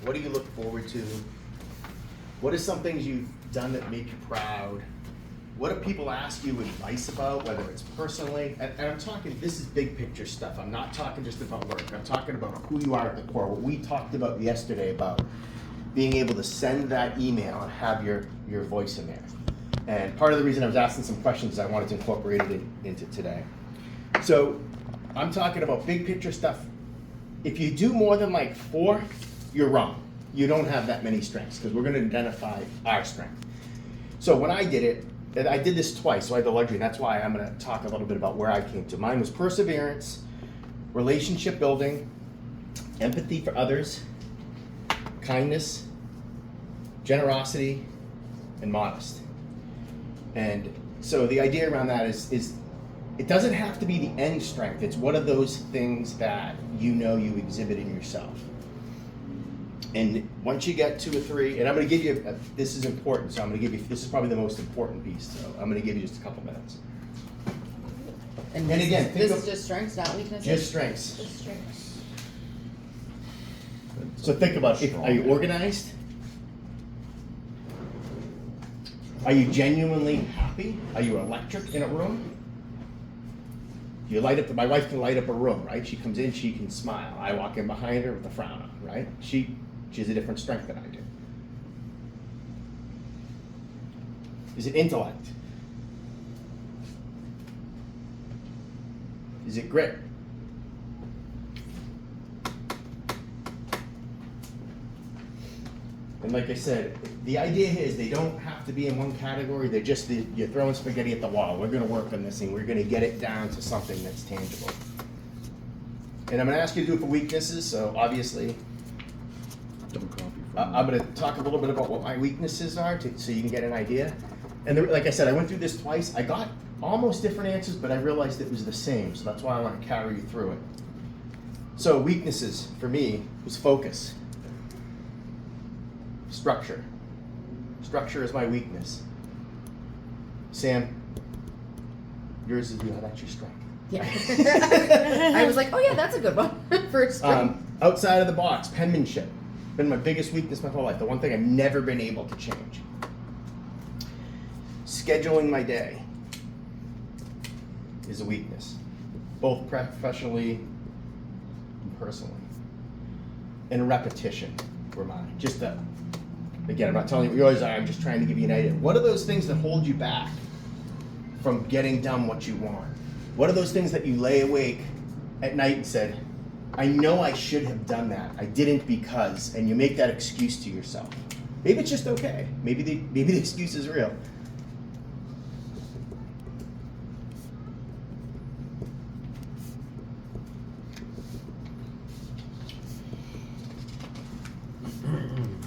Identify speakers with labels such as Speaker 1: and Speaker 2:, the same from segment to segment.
Speaker 1: What do you look forward to? What are some things you've done that make you proud? What do people ask you advice about, whether it's personally? And I'm talking, this is big picture stuff. I'm not talking just about work. I'm talking about who you are at the core. What we talked about yesterday about being able to send that email and have your voice in there. And part of the reason I was asking some questions is I wanted to incorporate it into today. So I'm talking about big picture stuff. If you do more than like 4, you're wrong. You don't have that many strengths because we're going to identify our strength. So when I did it, and I did this twice, so I had the luxury, and that's why I'm going to talk a little bit about where I came to. Mine was perseverance, relationship building, empathy for others, kindness, generosity, and modest. And so the idea around that is it doesn't have to be the end strength. It's what are those things that you know you exhibit in yourself. And once you get 2 or 3, and I'm going to give you, this is important, so I'm going to give you, this is probably the most important piece, so I'm going to give you just a couple minutes.
Speaker 2: And
Speaker 1: again,
Speaker 2: this is just strengths, not weaknesses?
Speaker 1: Just strengths.
Speaker 2: Just strengths.
Speaker 1: So think about it. Are you organized? Are you genuinely happy? Are you electric in a room? You light up, my wife can light up a room, right? She comes in, she can smile. I walk in behind her with a frown on, right? She has a different strength than I do. Is it intellect? Is it grit? And like I said, the idea here is they don't have to be in one category. They're just, you're throwing spaghetti at the wall. We're going to work on this thing. We're going to get it down to something that's tangible. And I'm going to ask you to do it for weaknesses. So obviously, I'm going to talk a little bit about what my weaknesses are so you can get an idea. And like I said, I went through this twice. I got almost different answers, but I realized it was the same. So that's why I want to carry you through it. So weaknesses for me was focus. Structure. Structure is my weakness. Sam, yours is, that's your strength.
Speaker 2: Yeah. I was like, oh yeah, that's a good one for strength.
Speaker 1: Outside of the box, penmanship. Been my biggest weakness my whole life. The one thing I've never been able to change. Scheduling my day is a weakness, both professionally and personally. And repetition were mine. Again, I'm not telling you yours are, I'm just trying to give you an idea. What are those things that hold you back from getting done what you want? What are those things that you lay awake at night and said, I know I should have done that. I didn't because, and you make that excuse to yourself. Maybe it's just okay. Maybe the excuse is real.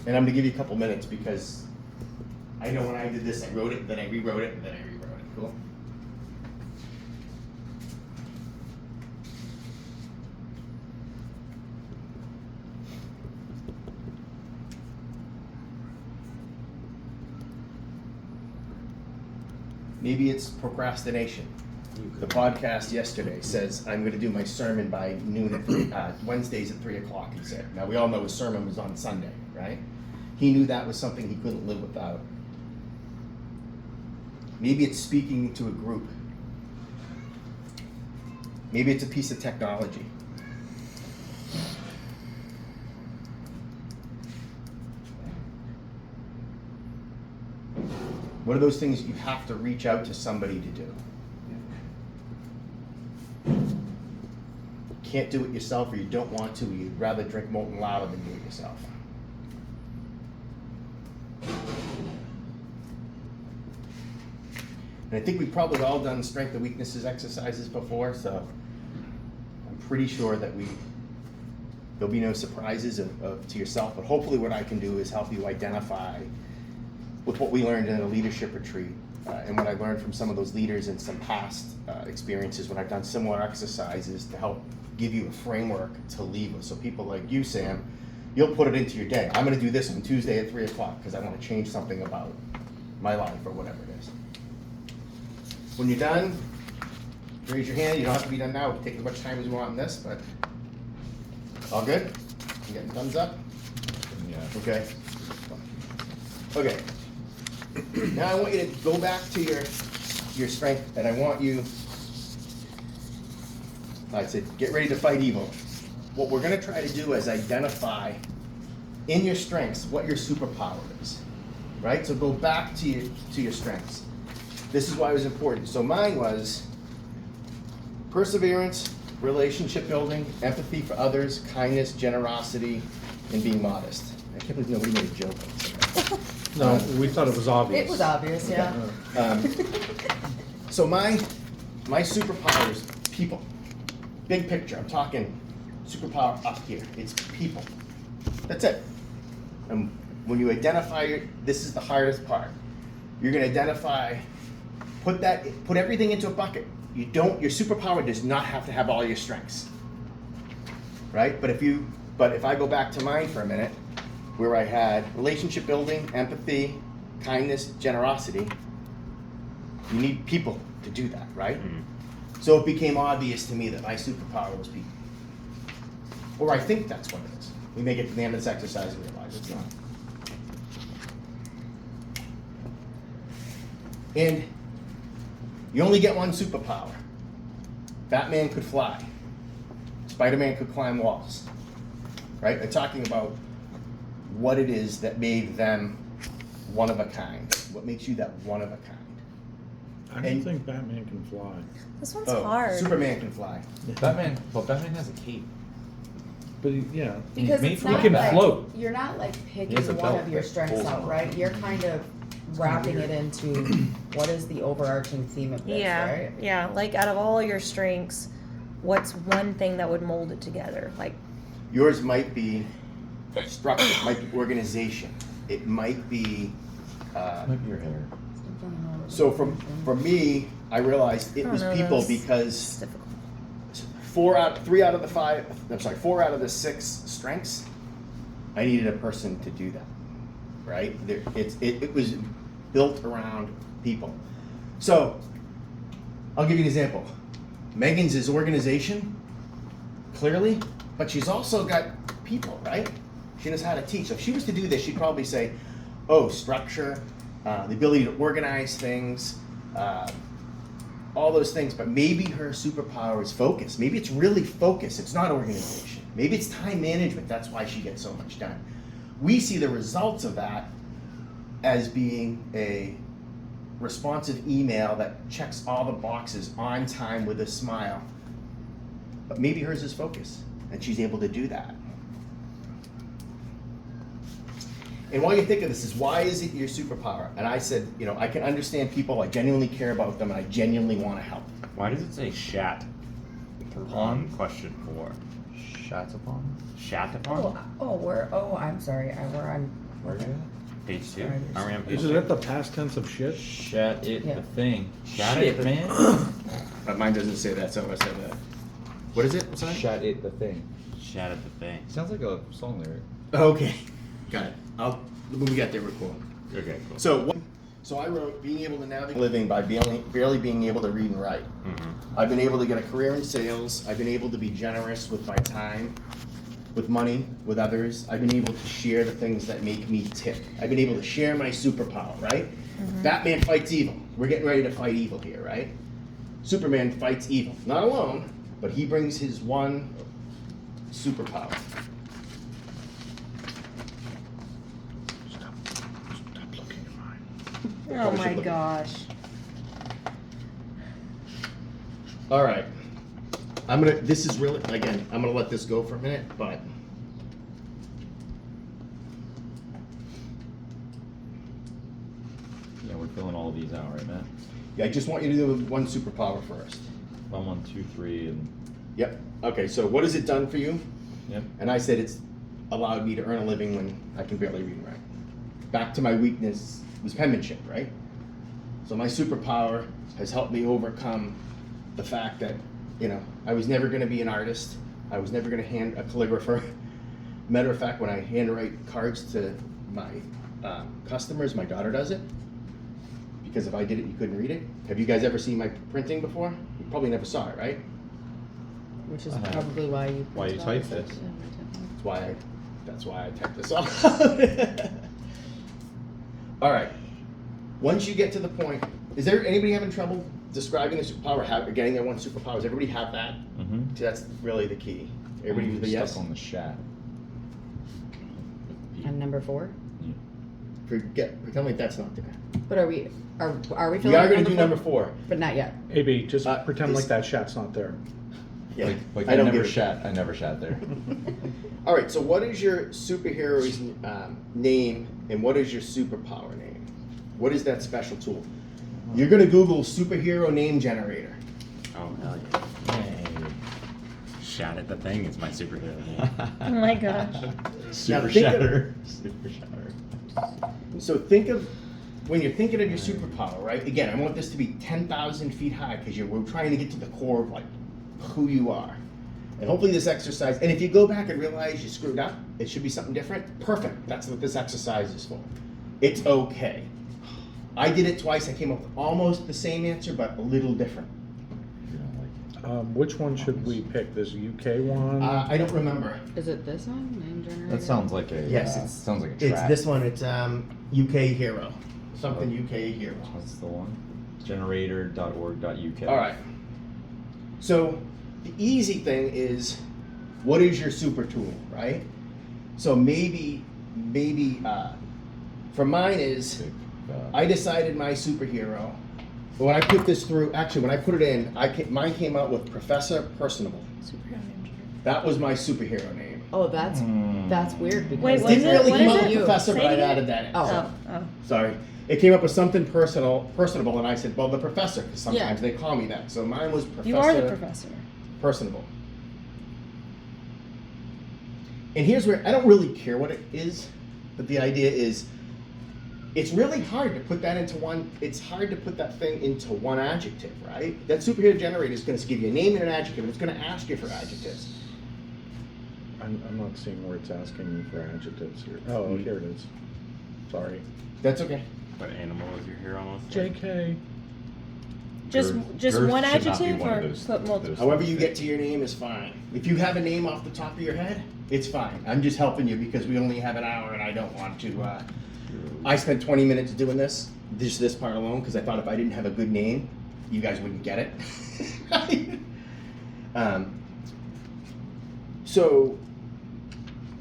Speaker 1: And I'm going to give you a couple minutes because I know when I did this, I wrote it, then I rewrote it, and then I rewrote it. Cool? Maybe it's procrastination. The podcast yesterday says I'm going to do my sermon by noon at Wednesdays at 3 o'clock, he said. Now, we all know his sermon was on Sunday, right? He knew that was something he couldn't live without. Maybe it's speaking to a group. Maybe it's a piece of technology. What are those things you have to reach out to somebody to do? You can't do it yourself, or you don't want to, or you'd rather drink molten lava than do it yourself. And I think we've probably all done strength and weaknesses exercises before, so I'm pretty sure that there'll be no surprises to yourself, but hopefully what I can do is help you identify with what we learned in a leadership retreat and what I learned from some of those leaders in some past experiences when I've done similar exercises to help give you a framework to lead with. So people like you, Sam, you'll put it into your day. I'm going to do this on Tuesday at 3 o'clock because I want to change something about my life or whatever it is. When you're done, raise your hand. You don't have to be done now. We can take as much time as we want on this, but all good? You getting thumbs up? Okay. Okay. Now I want you to go back to your strength, and I want you. I said, get ready to fight evil. What we're going to try to do is identify in your strengths what your superpower is, right? So go back to your strengths. This is why it was important. So mine was perseverance, relationship building, empathy for others, kindness, generosity, and being modest. I can't believe nobody made a joke on that.
Speaker 3: No, we thought it was obvious.
Speaker 2: It was obvious, yeah.
Speaker 1: So my superpower is people. Big picture. I'm talking superpower up here. It's people. That's it. And when you identify this is the hardest part. You're going to identify, put everything into a bucket. Your superpower does not have to have all your strengths, right? But if I go back to mine for a minute, where I had relationship building, empathy, kindness, generosity, you need people to do that, right? Mm-hmm. So it became obvious to me that my superpower was people. Or I think that's what it is. We may get to the end of this exercise and realize it's not. And you only get one superpower. Batman could fly. Spider-Man could climb walls. Right? I'm talking about what it is that made them one of a kind. What makes you that one of a kind?
Speaker 3: I don't think Batman can fly.
Speaker 4: This one's hard.
Speaker 1: Superman can fly.
Speaker 5: Batman has a cape.
Speaker 3: But yeah,
Speaker 2: Because
Speaker 5: Made
Speaker 2: it's
Speaker 5: for
Speaker 2: not
Speaker 3: can
Speaker 2: like,
Speaker 3: float.
Speaker 2: you're not like picking
Speaker 5: has a
Speaker 2: one
Speaker 5: belt
Speaker 2: of your
Speaker 5: that
Speaker 2: strengths
Speaker 5: pulls
Speaker 2: out,
Speaker 5: him
Speaker 2: right? You're kind of wrapping it into what is the overarching theme of this, right?
Speaker 4: Yeah. Like out of all your strengths, what's one thing that would mold it together? Like
Speaker 1: Yours might be structure, it might be organization, it might be.
Speaker 5: Might be your hair.
Speaker 1: So for me, I realized it was people because
Speaker 4: it's difficult.
Speaker 1: 4 out of the 6 strengths, I needed a person to do that, right? It was built around people. So I'll give you an example. Megan's is organization, clearly, but she's also got people, right? She knows how to teach. So if she was to do this, she'd probably say, oh, structure, the ability to organize things, all those things, but maybe her superpower is focus. Maybe it's really focus. It's not organization. Maybe it's time management. That's why she gets so much done. We see the results of that as being a responsive email that checks all the boxes on time with a smile. But maybe hers is focus, and she's able to do that. And while you think of this is why is it your superpower? And I said, I can understand people, I genuinely care about them, and I genuinely want to help.
Speaker 5: Why does it say shat upon question 4? Shat upon? Shat upon?
Speaker 2: I'm sorry. We're on.
Speaker 5: Where are you at? Page 2.
Speaker 2: Sorry,
Speaker 5: Are we on page
Speaker 3: Is
Speaker 5: 2?
Speaker 3: it at the past tense of shit?
Speaker 5: Shat it
Speaker 2: Yeah.
Speaker 5: the thing. Shat
Speaker 1: Shit.
Speaker 5: it, man.
Speaker 1: Mine doesn't say that, so I said that. What is it? What's that?
Speaker 6: Shat it the thing.
Speaker 5: Shat it the thing.
Speaker 6: Sounds like a song lyric.
Speaker 1: Okay, got it. When we get there, we're cool.
Speaker 5: Okay, cool.
Speaker 1: So I wrote being able to navigate living by barely being able to read and write.
Speaker 5: Mm-hmm.
Speaker 1: I've been able to get a career in sales. I've been able to be generous with my time, with money, with others. I've been able to share the things that make me tick. I've been able to share my superpower, right? Batman fights evil. We're getting ready to fight evil here, right? Superman fights evil. Not alone, but he brings his one superpower.
Speaker 3: Stop looking at mine.
Speaker 4: Oh
Speaker 1: Probably
Speaker 4: my
Speaker 1: should look-
Speaker 4: gosh.
Speaker 1: All right. This is really, again, I'm gonna let this go for a minute, but.
Speaker 6: Yeah, we're filling all of these out right now.
Speaker 1: Yeah, I just want you to do one superpower first.
Speaker 6: I'm on 2, 3, and
Speaker 1: Yep. Okay, so what has it done for you?
Speaker 6: yep.
Speaker 1: And I said it's allowed me to earn a living when I can barely read and write. Back to my weakness was penmanship, right? So my superpower has helped me overcome the fact that, I was never gonna be an artist. I was never gonna hand a calligrapher. Matter of fact, when I handwrite cards to my customers, my daughter does it. Because if I did it, you couldn't read it. Have you guys ever seen my printing before? You probably never saw it, right?
Speaker 2: Which is
Speaker 6: I have.
Speaker 2: probably why you.
Speaker 6: Why you type this?
Speaker 1: That's why That's why I typed this off. All right. Once you get to the point, is there anybody having trouble describing the superpower, getting their one superpower? Does everybody have that?
Speaker 6: Mm-hmm.
Speaker 1: That's really the key. Everybody use the
Speaker 6: stuck
Speaker 1: yes?
Speaker 6: on the shat.
Speaker 2: And number 4?
Speaker 1: Pretend like that's not there.
Speaker 2: But are we filling
Speaker 1: We are
Speaker 2: in
Speaker 1: going to do number 4.
Speaker 2: But not yet.
Speaker 3: AB, just
Speaker 1: Uh,
Speaker 3: pretend
Speaker 1: is-
Speaker 3: like that shat's not there.
Speaker 1: Yeah.
Speaker 6: Like
Speaker 1: I
Speaker 6: I
Speaker 1: don't
Speaker 6: never
Speaker 1: give a-
Speaker 6: shat. I never shat there.
Speaker 1: All right, so what is your superhero's name and what is your superpower name? What is that special tool? You're going to Google superhero name generator.
Speaker 5: Oh, hell yeah. Shot at the thing is my superhero name.
Speaker 4: Oh my gosh.
Speaker 6: Super
Speaker 1: think of-
Speaker 6: shatter. Super shatter.
Speaker 1: So think of, when you're thinking of your superpower, right? Again, I want this to be 10,000 feet high because we're trying to get to the core of like who you are. And hopefully this exercise, and if you go back and realize you screwed up, it should be something different, perfect. That's what this exercise is for. It's okay. I did it twice. I came up with almost the same answer, but a little different.
Speaker 6: You know, like,
Speaker 3: Which one should we pick? This UK one?
Speaker 1: I don't remember.
Speaker 2: Is it this one? Name generator?
Speaker 6: that sounds like a.
Speaker 1: Yes, it's
Speaker 6: sounds like a
Speaker 1: It's
Speaker 6: trap.
Speaker 1: this one. It's UK Hero. Something UK Hero.
Speaker 6: What's the one? Generator.org.uk.
Speaker 1: All right. So the easy thing is, what is your super tool, right? So maybe for mine is, I decided my superhero. When I put this through, actually, when I put it in, mine came out with Professor Personable.
Speaker 4: Superhero name.
Speaker 1: That was my superhero name.
Speaker 2: Oh, that's weird because
Speaker 4: Wait,
Speaker 1: It
Speaker 4: what
Speaker 1: didn't
Speaker 4: is it?
Speaker 1: really
Speaker 4: What
Speaker 1: come
Speaker 4: is
Speaker 1: out
Speaker 4: it?
Speaker 1: with Professor,
Speaker 4: Say
Speaker 1: but
Speaker 4: it
Speaker 1: I
Speaker 4: again?
Speaker 1: added that in.
Speaker 2: Oh.
Speaker 1: Sorry. It came up with something personable, and I said, well, the professor, because sometimes
Speaker 2: Yeah.
Speaker 1: they call me that. So mine was Professor
Speaker 4: You are the professor.
Speaker 1: Personable. And here's where I don't really care what it is, but the idea is, it's really hard to put that into one. It's hard to put that thing into one adjective, right? That superhero generator is going to give you a name and an adjective, and it's going to ask you for adjectives.
Speaker 3: I'm not seeing where it's asking me for adjectives here. Oh, here it is. Sorry.
Speaker 1: That's okay.
Speaker 5: What animal is your hero most?
Speaker 3: JK.
Speaker 4: Just
Speaker 6: Girth
Speaker 4: one
Speaker 6: should not be
Speaker 4: adjective
Speaker 6: one of
Speaker 4: or
Speaker 6: those-
Speaker 4: put multiple?
Speaker 6: those-
Speaker 1: However you get to your name is fine. If you have a name off the top of your head, it's fine. I'm just helping you because we only have an hour and I don't want to. I spent 20 minutes doing this part alone, because I thought if I didn't have a good name, you guys wouldn't get it. Right? So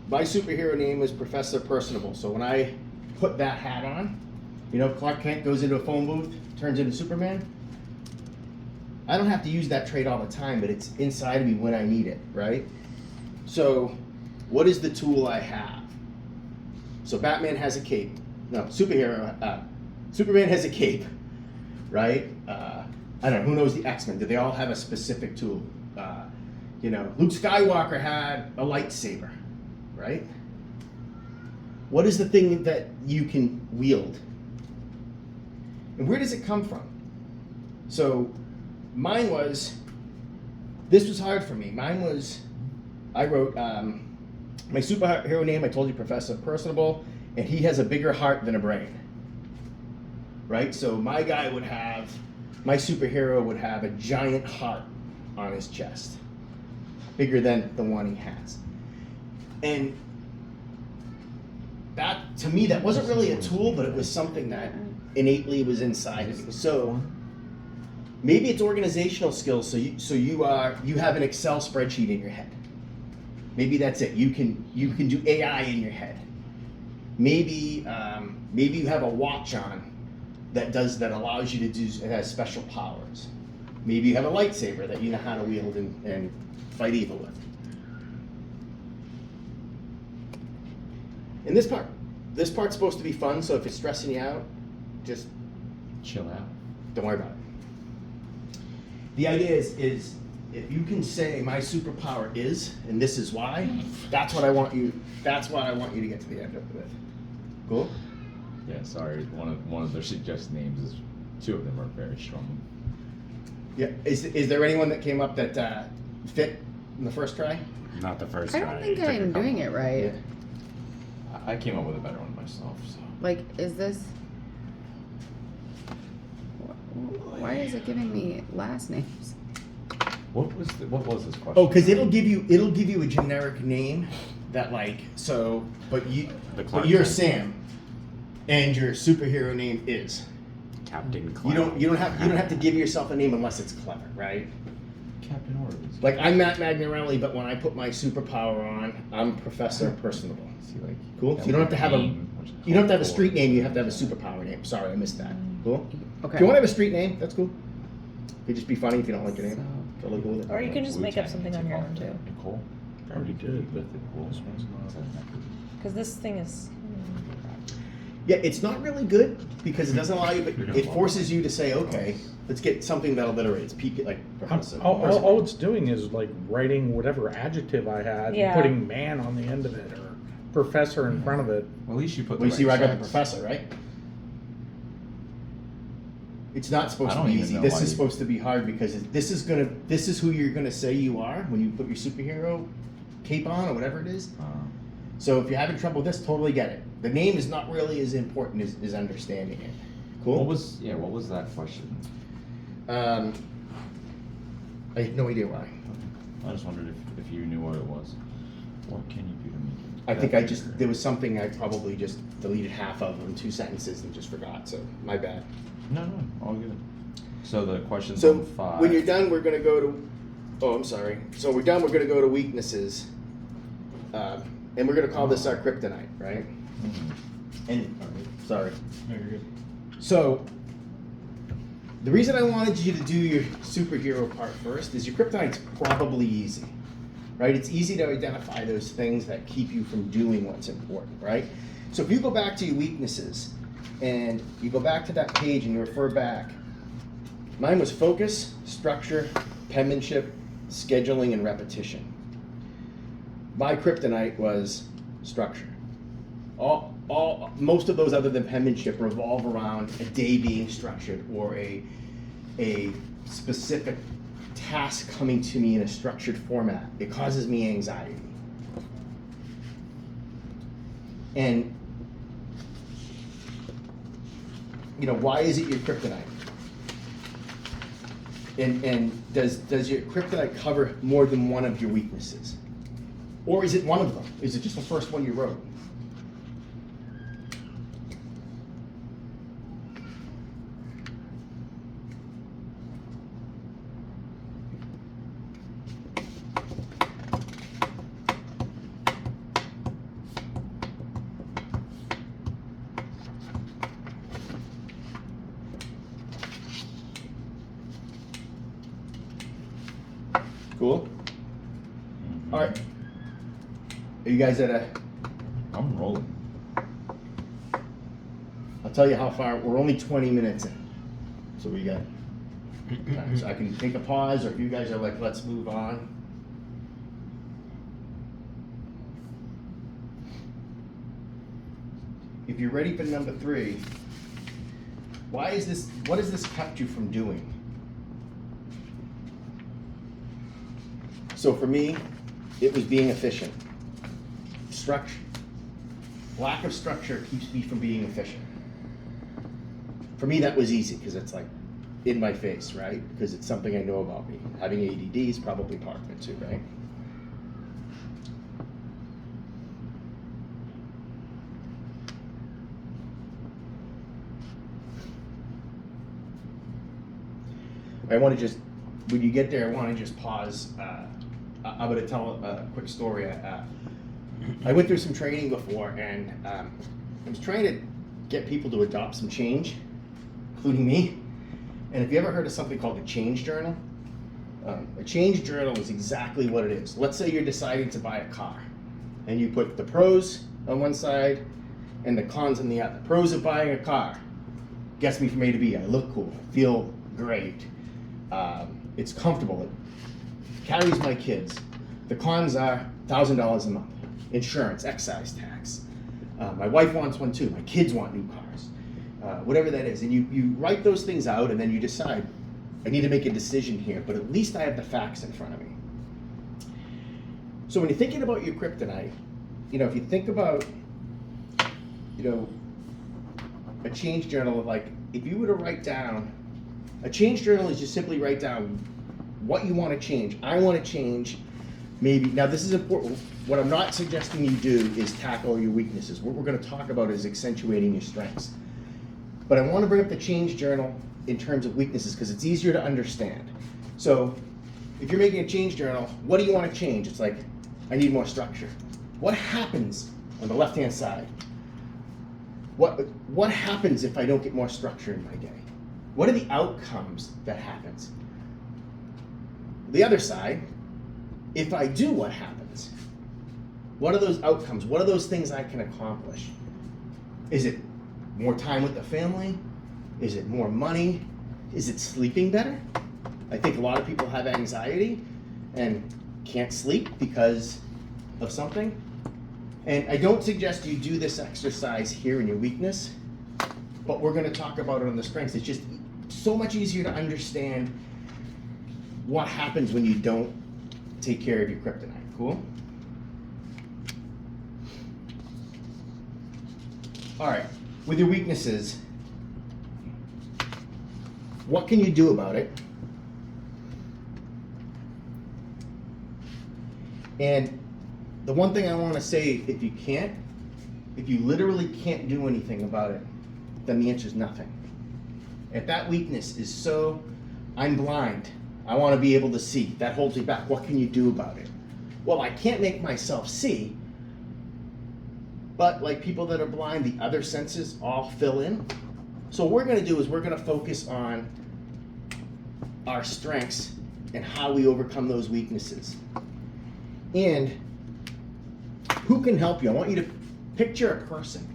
Speaker 1: my superhero name is Professor Personable. So when I put that hat on, you know, Clark Kent goes into a phone booth, turns into Superman. I don't have to use that trait all the time, but it's inside of me when I need it, right? So what is the tool I have? So Batman has a cape. No, Superman has a cape, right? I don't know, who knows the X-Men? Do they all have a specific tool? You know, Luke Skywalker had a lightsaber, right? What is the thing that you can wield? And where does it come from? So mine was, this was hard for me. Mine was, I wrote my superhero name, I told you, Professor Personable, and he has a bigger heart than a brain. Right? So my superhero would have a giant heart on his chest. Bigger than the one he has. And that, to me, that wasn't really a tool, but it was something that innately was inside of me. So maybe it's organizational skills. So you have an Excel spreadsheet in your head. Maybe that's it. You can do AI in your head. Maybe you have a watch on that allows you to do, it has special powers. Maybe you have a lightsaber that you know how to wield and fight evil with. And this part's supposed to be fun, so if it's stressing you out, just
Speaker 6: Chill out.
Speaker 1: don't worry about it. The idea is if you can say my superpower is, and this is why, that's what I want you to get to the end of it with. Cool?
Speaker 6: Yeah, sorry. One of their suggested names is, 2 of them are very strong.
Speaker 1: Yeah. Is there anyone that came up that fit in the first try?
Speaker 5: Not the first
Speaker 2: I
Speaker 5: try.
Speaker 2: don't think
Speaker 5: It took a
Speaker 2: I'm doing
Speaker 5: couple.
Speaker 2: it right.
Speaker 1: Yeah.
Speaker 6: I came up with a better one myself. So.
Speaker 2: Like, is this? Why is it giving me last names?
Speaker 6: What was this question?
Speaker 1: Oh, because it'll give you a generic name, that like, so, but
Speaker 5: The Clark
Speaker 1: you're
Speaker 5: Kent.
Speaker 1: Sam, and your superhero name is.
Speaker 5: Captain
Speaker 1: You
Speaker 5: Clown.
Speaker 1: don't have to give yourself a name unless it's clever, right?
Speaker 6: Captain Orleans.
Speaker 1: Like I'm Matt Magnarelli, but when I put my superpower on, I'm Professor Personable.
Speaker 6: See, like,
Speaker 1: Cool.
Speaker 6: that
Speaker 1: So you don't have to have a
Speaker 6: name, which is
Speaker 1: you don't have to have a
Speaker 6: cool.
Speaker 1: street name. You have to have a superpower name. Sorry, I missed that. Cool.
Speaker 2: Okay.
Speaker 1: If you want to have a street name, that's cool. It'd just be funny if you don't like your name. Totally cool with it.
Speaker 4: Or you can just make up
Speaker 6: Wu-Tang,
Speaker 4: something
Speaker 6: they
Speaker 4: on your
Speaker 6: call
Speaker 4: own
Speaker 6: it
Speaker 4: too.
Speaker 6: Nicole.
Speaker 3: I already did, but
Speaker 6: Cool.
Speaker 3: this one's not.
Speaker 4: Because this thing is.
Speaker 1: Yeah, it's not really good because it doesn't allow you, but it forces you to say, okay, let's get something that alliterates. Like Professor.
Speaker 3: All it's doing is like writing whatever adjective I had,
Speaker 4: Yeah.
Speaker 3: and putting man on the end of it, or professor in front of it.
Speaker 6: Well, at least you put.
Speaker 1: Well, you
Speaker 6: the
Speaker 1: see where I
Speaker 6: right
Speaker 1: got the
Speaker 6: sense.
Speaker 1: Professor, right? It's not supposed
Speaker 6: I
Speaker 1: to
Speaker 6: don't
Speaker 1: be
Speaker 6: even
Speaker 1: easy.
Speaker 6: know
Speaker 1: This
Speaker 6: why
Speaker 1: is
Speaker 6: you-
Speaker 1: supposed to be hard because this is who you're gonna say you are when you put your superhero cape on or whatever it is. So if you're having trouble with this, totally get it. The name is not really as important as understanding it. Cool.
Speaker 6: What was that question?
Speaker 1: I have no idea why.
Speaker 6: I just wondered if you knew what it was. What can you do to make it?
Speaker 1: I think there was something I probably just deleted half of in 2 sentences and just forgot. So my bad.
Speaker 6: No, all good. So the question's
Speaker 1: So
Speaker 6: on 5.
Speaker 1: when you're done, we're gonna go to. Oh, I'm sorry. So we're done. We're gonna go to weaknesses, and we're gonna call this our kryptonite, right? And sorry.
Speaker 6: No, you're good.
Speaker 1: So the reason I wanted you to do your superhero part first is your kryptonite's probably easy, right? It's easy to identify those things that keep you from doing what's important, right? So if you go back to your weaknesses and you go back to that page and you refer back, mine was focus, structure, penmanship, scheduling, and repetition. My kryptonite was structure. Most of those other than penmanship revolve around a day being structured or a specific task coming to me in a structured format. It causes me anxiety. And why is it your kryptonite? And does your kryptonite cover more than one of your weaknesses? Or is it one of them? Is it just the first one you wrote? Cool? All right. Are you guys at a...
Speaker 6: I'm rolling.
Speaker 1: I'll tell you how far. We're only 20 minutes in. So we got... So I can take a pause, or if you guys are like, let's move on. If you're ready for number 3, what has this kept you from doing? So for me, it was being efficient. Structure. Lack of structure keeps me from being efficient. For me, that was easy because it's like in my face, right? Because it's something I know about me. Having ADD is probably part of it too, right? I want to just, when you get there, I want to just pause. I'm going to tell a quick story. I went through some training before, and I was trying to get people to adopt some change, including me. And have you ever heard of something called a change journal? A change journal is exactly what it is. Let's say you're deciding to buy a car, and you put the pros on one side and the cons on the other. Pros of buying a car gets me from A to B. I look cool, feel great. It's comfortable. It carries my kids. The cons are $1,000 a month, insurance, excise tax. My wife wants one too. My kids want new cars. Whatever that is. And you write those things out, and then you decide, I need to make a decision here, but at least I have the facts in front of me. So when you're thinking about your kryptonite, if you think about, a change journal of like, if you were to write down, a change journal is just simply write down what you want to change. I want to change maybe, now this is important, what I'm not suggesting you do is tackle your weaknesses. What we're gonna talk about is accentuating your strengths. But I wanna bring up the change journal in terms of weaknesses, because it's easier to understand. So, if you're making a change journal, what do you wanna change? It's like, I need more structure. What happens on the left-hand side? What happens if I don't get more structure in my day? What are the outcomes that happens? The other side, if I do, what happens? What are those outcomes? What are those things I can accomplish? Is it more time with the family? Is it more money? Is it sleeping better? I think a lot of people have anxiety and can't sleep because of something. And I don't suggest you do this exercise here in your weakness, but we're going to talk about it on the strengths. It's just so much easier to understand what happens when you don't take care of your kryptonite. Cool? All right, with your weaknesses, what can you do about it? And the one thing I want to say, if you literally can't do anything about it, then the answer is nothing. If that weakness is so, I'm blind, I want to be able to see, that holds me back, what can you do about it? Well, I can't make myself see, but like people that are blind, the other senses all fill in. So what we're going to do is we're going to focus on our strengths and how we overcome those weaknesses. And who can help you? I want you to picture a person.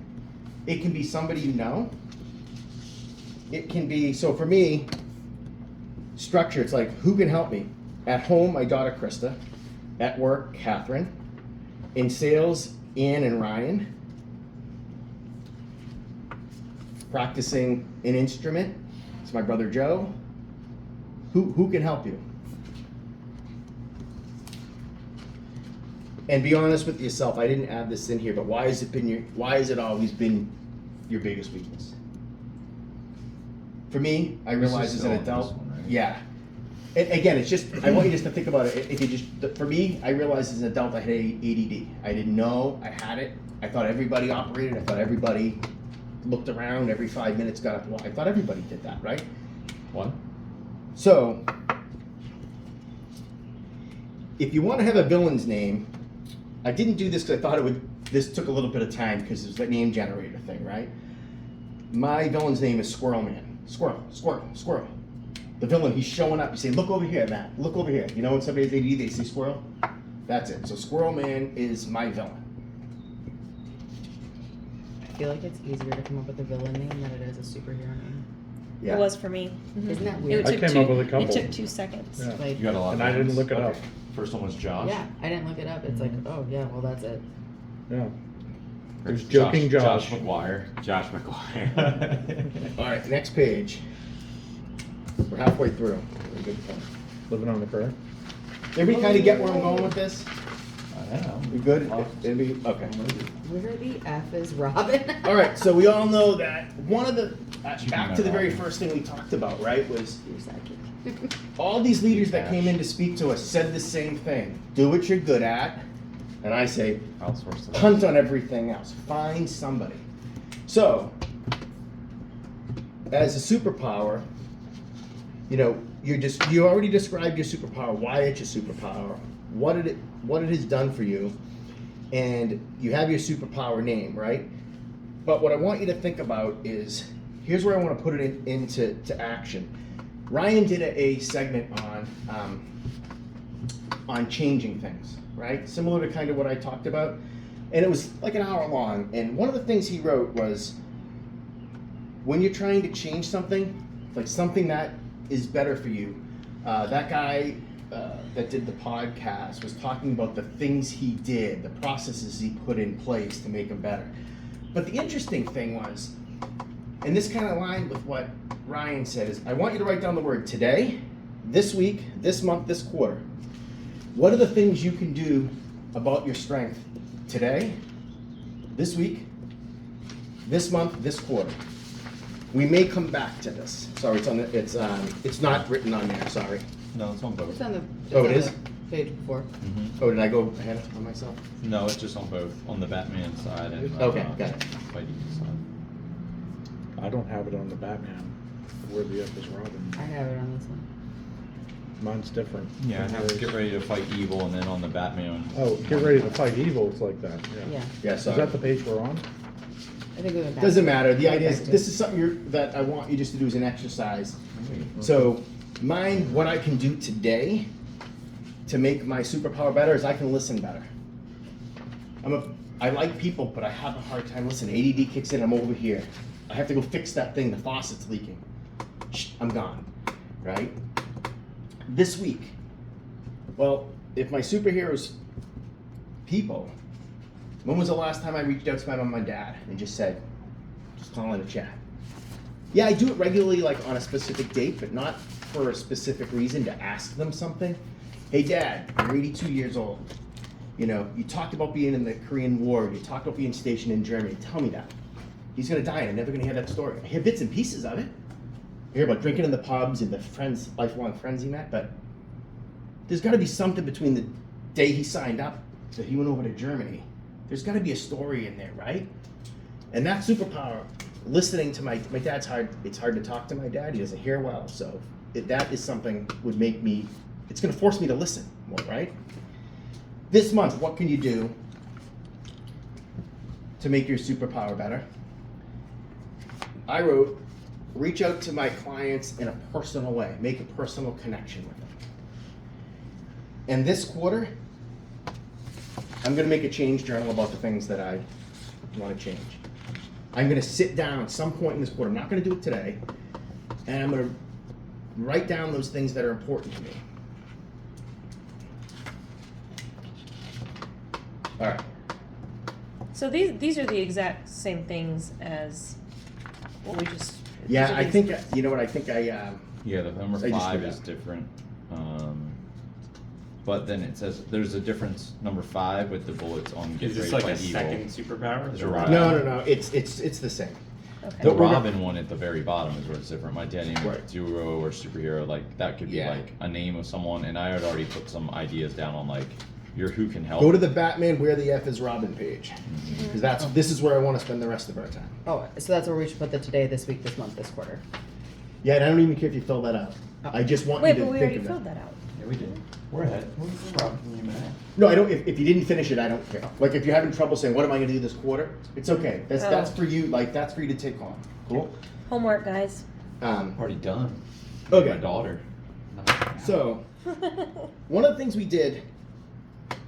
Speaker 1: It can be somebody you know. It can be, so for me, structure, it's like, who can help me? At home, my daughter Krista. At work, Catherine. In sales, Ann and Ryan. Practicing an instrument, it's my brother Joe. Who can help you? And be honest with yourself. I didn't add this in here, but why has it always been your biggest weakness? For me, I realize as an adult,
Speaker 6: right?
Speaker 1: yeah. And again, it's just, I want you just to think about it. If you just, for me, I realized as an adult I had ADD. I didn't know I had it. I thought everybody operated. I thought everybody looked around every 5 minutes, got up and walked. I thought everybody did that, right?
Speaker 6: What?
Speaker 1: So, if you want to have a villain's name, I didn't do this because I thought it would, this took a little bit of time because it was that name generator thing, right? My villain's name is Squirrel Man. Squirrel, squirrel, squirrel. The villain, he's showing up. You say, look over here, Matt. Look over here. You know when somebody has ADD, they say squirrel? That's it. So Squirrel Man is my villain.
Speaker 2: I feel like it's easier to come up with a villain name than it is a superhero name.
Speaker 1: Yeah.
Speaker 4: It was for me.
Speaker 2: Isn't that
Speaker 4: It
Speaker 2: weird?
Speaker 3: I
Speaker 4: took
Speaker 3: came up with a couple.
Speaker 4: It took 2 seconds.
Speaker 3: Yeah.
Speaker 2: Like,
Speaker 6: You got a lot.
Speaker 3: And
Speaker 6: of
Speaker 3: I didn't
Speaker 6: names.
Speaker 3: look it up.
Speaker 6: First one was Josh.
Speaker 2: yeah, I didn't look it up. It's like, oh yeah, well that's it.
Speaker 3: Yeah. There's joking Josh.
Speaker 6: Josh McGuire.
Speaker 5: Josh McGuire.
Speaker 1: All right, next page. We're halfway through. We're good point.
Speaker 3: Living on the curve.
Speaker 1: Everybody kind of get where I'm going with this?
Speaker 6: I don't know.
Speaker 1: We good? It'll be, okay.
Speaker 2: Where the F is Robin?
Speaker 1: All right, so we all know that one of the, back to the very first thing we talked about, right, was
Speaker 2: Your sidekick.
Speaker 1: all these leaders that came in to speak to us said the same thing. Do what you're good at. And I say,
Speaker 6: Outsource the
Speaker 1: punt on everything else. Find somebody. So, as a superpower, you know, you already described your superpower, why it's your superpower, what it has done for you, and you have your superpower name, right? But what I want you to think about is, here's where I want to put it into action. Ryan did a segment on changing things, right? Similar to kind of what I talked about. And it was like an hour long. And one of the things he wrote was, when you're trying to change something, like something that is better for you, that guy that did the podcast was talking about the things he did, the processes he put in place to make them better. But the interesting thing was, and this kind of aligned with what Ryan said, is I want you to write down the word today, this week, this month, this quarter. What are the things you can do about your strength today, this week, this month, this quarter? We may come back to this. Sorry, it's not written on there. Sorry.
Speaker 6: No, it's on both.
Speaker 2: It's on the.
Speaker 1: Oh, it is?
Speaker 2: Page before.
Speaker 1: Oh, did I go ahead of myself?
Speaker 5: No, it's just on both, on the Batman side and
Speaker 1: Okay, got it.
Speaker 5: Spidey side.
Speaker 3: I don't have it on the Batman, where the F is Robin.
Speaker 2: I have it on this one.
Speaker 3: Mine's different.
Speaker 5: Yeah, I have to get ready to fight evil, and then on the Batman.
Speaker 3: Oh, get ready to fight evil, it's like that, yeah.
Speaker 2: Yeah,
Speaker 1: Yeah,
Speaker 3: Is
Speaker 1: sorry.
Speaker 3: that the page we're on?
Speaker 2: I think we went back.
Speaker 1: Doesn't matter. The idea is,
Speaker 2: Back to
Speaker 1: this
Speaker 2: it.
Speaker 1: is something that I want you just to do as an exercise. So mine, what I can do today to make my superpower better is I can listen better. I like people, but I have a hard time listening. ADD kicks in, I'm over here. I have to go fix that thing, the faucet's leaking. Shh, I'm gone, right? This week, well, if my superheroes people, when was the last time I reached out to my mom and dad and just said, just call in a chat? Yeah, I do it regularly, like on a specific date, but not for a specific reason to ask them something. Hey Dad, you're 82 years old. You know, you talked about being in the Korean War, you talked about being stationed in Germany. Tell me that. He's gonna die and I'm never gonna hear that story. I hear bits and pieces of it. I hear about drinking in the pubs and the friends, lifelong friends he met, but there's gotta be something between the day he signed up that he went over to Germany. There's gotta be a story in there, right? And that superpower, listening to my dad's hard, it's hard to talk to my dad, he doesn't hear well, so that is something would make me, it's gonna force me to listen more, right? This month, what can you do to make your superpower better? I wrote, reach out to my clients in a personal way, make a personal connection with them. And this quarter, I'm gonna make a change journal about the things that I wanna change. I'm gonna sit down at some point in this quarter, I'm not gonna do it today, and I'm gonna write down those things that are important to me. All right.
Speaker 4: So these are the exact same things as what we just.
Speaker 1: Yeah,
Speaker 4: these are
Speaker 1: I
Speaker 4: the
Speaker 1: think,
Speaker 4: ex-
Speaker 1: you know what, I think
Speaker 5: Yeah, the number
Speaker 1: I just
Speaker 5: 5
Speaker 1: forgot.
Speaker 5: is different. But then it says there's a difference. Number 5 with the bullets on get
Speaker 7: Is this
Speaker 5: ready
Speaker 7: like
Speaker 5: to
Speaker 7: a
Speaker 5: fight evil.
Speaker 7: second superpower?
Speaker 5: Is
Speaker 7: The
Speaker 5: it
Speaker 7: Robin?
Speaker 1: no, it's the same.
Speaker 4: Okay.
Speaker 5: The
Speaker 1: But we're gonna-
Speaker 5: Robin one at the very bottom is where it's different. My dynamic
Speaker 1: Right.
Speaker 5: duo or superhero, like that could be
Speaker 1: Yeah.
Speaker 5: like a name of someone, and I had already put some ideas down on like your who can help.
Speaker 1: Go to the Batman Where the F is Robin page, because this is where I want to spend the rest of our time.
Speaker 2: Oh, so that's where we should put the today, this week, this month, this quarter.
Speaker 1: Yeah, and I don't even care if you fill that out. I just want
Speaker 4: Wait,
Speaker 1: you
Speaker 4: but
Speaker 1: to
Speaker 4: we
Speaker 1: think
Speaker 4: already
Speaker 1: of
Speaker 4: filled
Speaker 1: it.
Speaker 4: that out.
Speaker 7: Yeah, we did. We're ahead. We're up from you, man.
Speaker 1: No, I don't. If you didn't finish it, I don't care. Like if you're having trouble saying, "What am I going to do this quarter?" It's okay. That's
Speaker 4: Oh.
Speaker 1: for you. Like that's for you to take on. Cool.
Speaker 4: Homework, guys.
Speaker 7: Already done.
Speaker 1: Okay.
Speaker 7: My daughter.
Speaker 1: So one of the things we did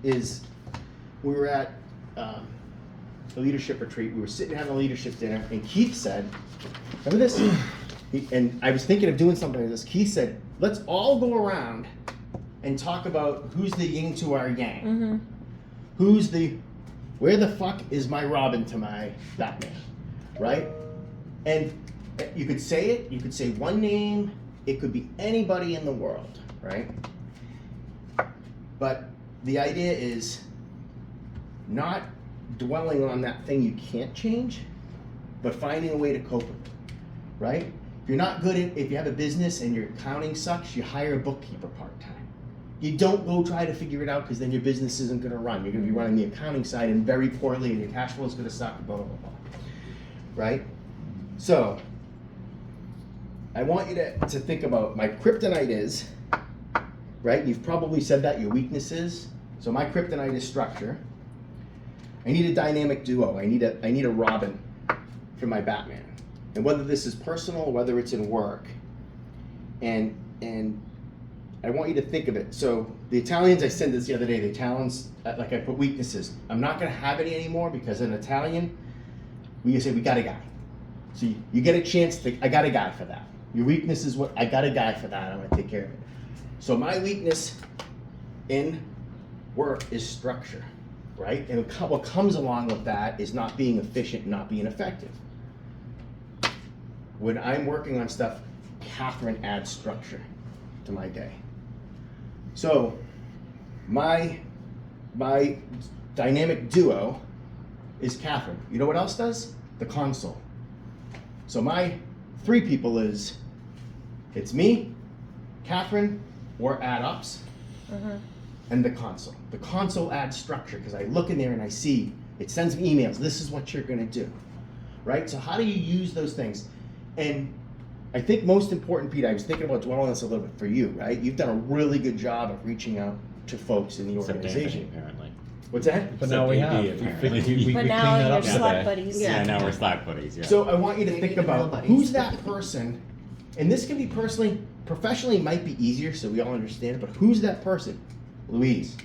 Speaker 1: is we were at a leadership retreat. We were sitting having a leadership dinner, and Keith said, "Remember this?" And I was thinking of doing something like this. Keith said, "Let's all go around and talk about who's the yin to our yang. Where the fuck is my Robin to my Batman, right?" And you could say it. You could say one name. It could be anybody in the world, right? But the idea is not dwelling on that thing you can't change, but finding a way to cope with it, right? If you're not good at, if you have a business and your accounting sucks, you hire a bookkeeper part-time. You don't go try to figure it out because then your business isn't gonna run. You're gonna be running the accounting side and very poorly and your cash flow is gonna suck, blah, blah, blah, right? So, I want you to think about my kryptonite is, right? You've probably said that, your weaknesses. So my kryptonite is structure. I need a dynamic duo. I need a Robin for my Batman. And whether this is personal or whether it's in work. And I want you to think of it. So the Italians, I said this the other day, the Italians, like I put weaknesses. I'm not gonna have any anymore because in Italian, we say we got a guy. So you get a chance to, I got a guy for that. Your weakness is what, I got a guy for that, I'm gonna take care of it. So my weakness in work is structure, right? And what comes along with that is not being efficient, not being effective. When I'm working on stuff, Catherine adds structure to my day. So my dynamic duo is Catherine. You know what else does? The console. So my 3 people is, it's me, Catherine, or add ups. and the console. The console adds structure because I look in there and I see it sends me emails. This is what you're going to do, right? So how do you use those things? And I think most important, Pete, I was thinking about dwelling on this a little bit for you, right? You've done a really good job of reaching out to folks in the
Speaker 5: Except
Speaker 1: organization.
Speaker 5: Anthony, apparently.
Speaker 1: What's that?
Speaker 3: But now we
Speaker 5: Except
Speaker 3: have.
Speaker 5: AD,
Speaker 3: We
Speaker 5: apparently.
Speaker 3: cleaned
Speaker 4: But
Speaker 3: that
Speaker 4: now you're
Speaker 3: up
Speaker 4: Slack
Speaker 3: today.
Speaker 4: buddies.
Speaker 5: Yeah, now we're Slack buddies, yeah.
Speaker 1: So I want you to
Speaker 2: Maybe
Speaker 1: think
Speaker 2: the
Speaker 1: about
Speaker 2: nobodies.
Speaker 1: who's that person, and this can be personally, professionally might be easier, so we all understand it. But who's that person? Louise.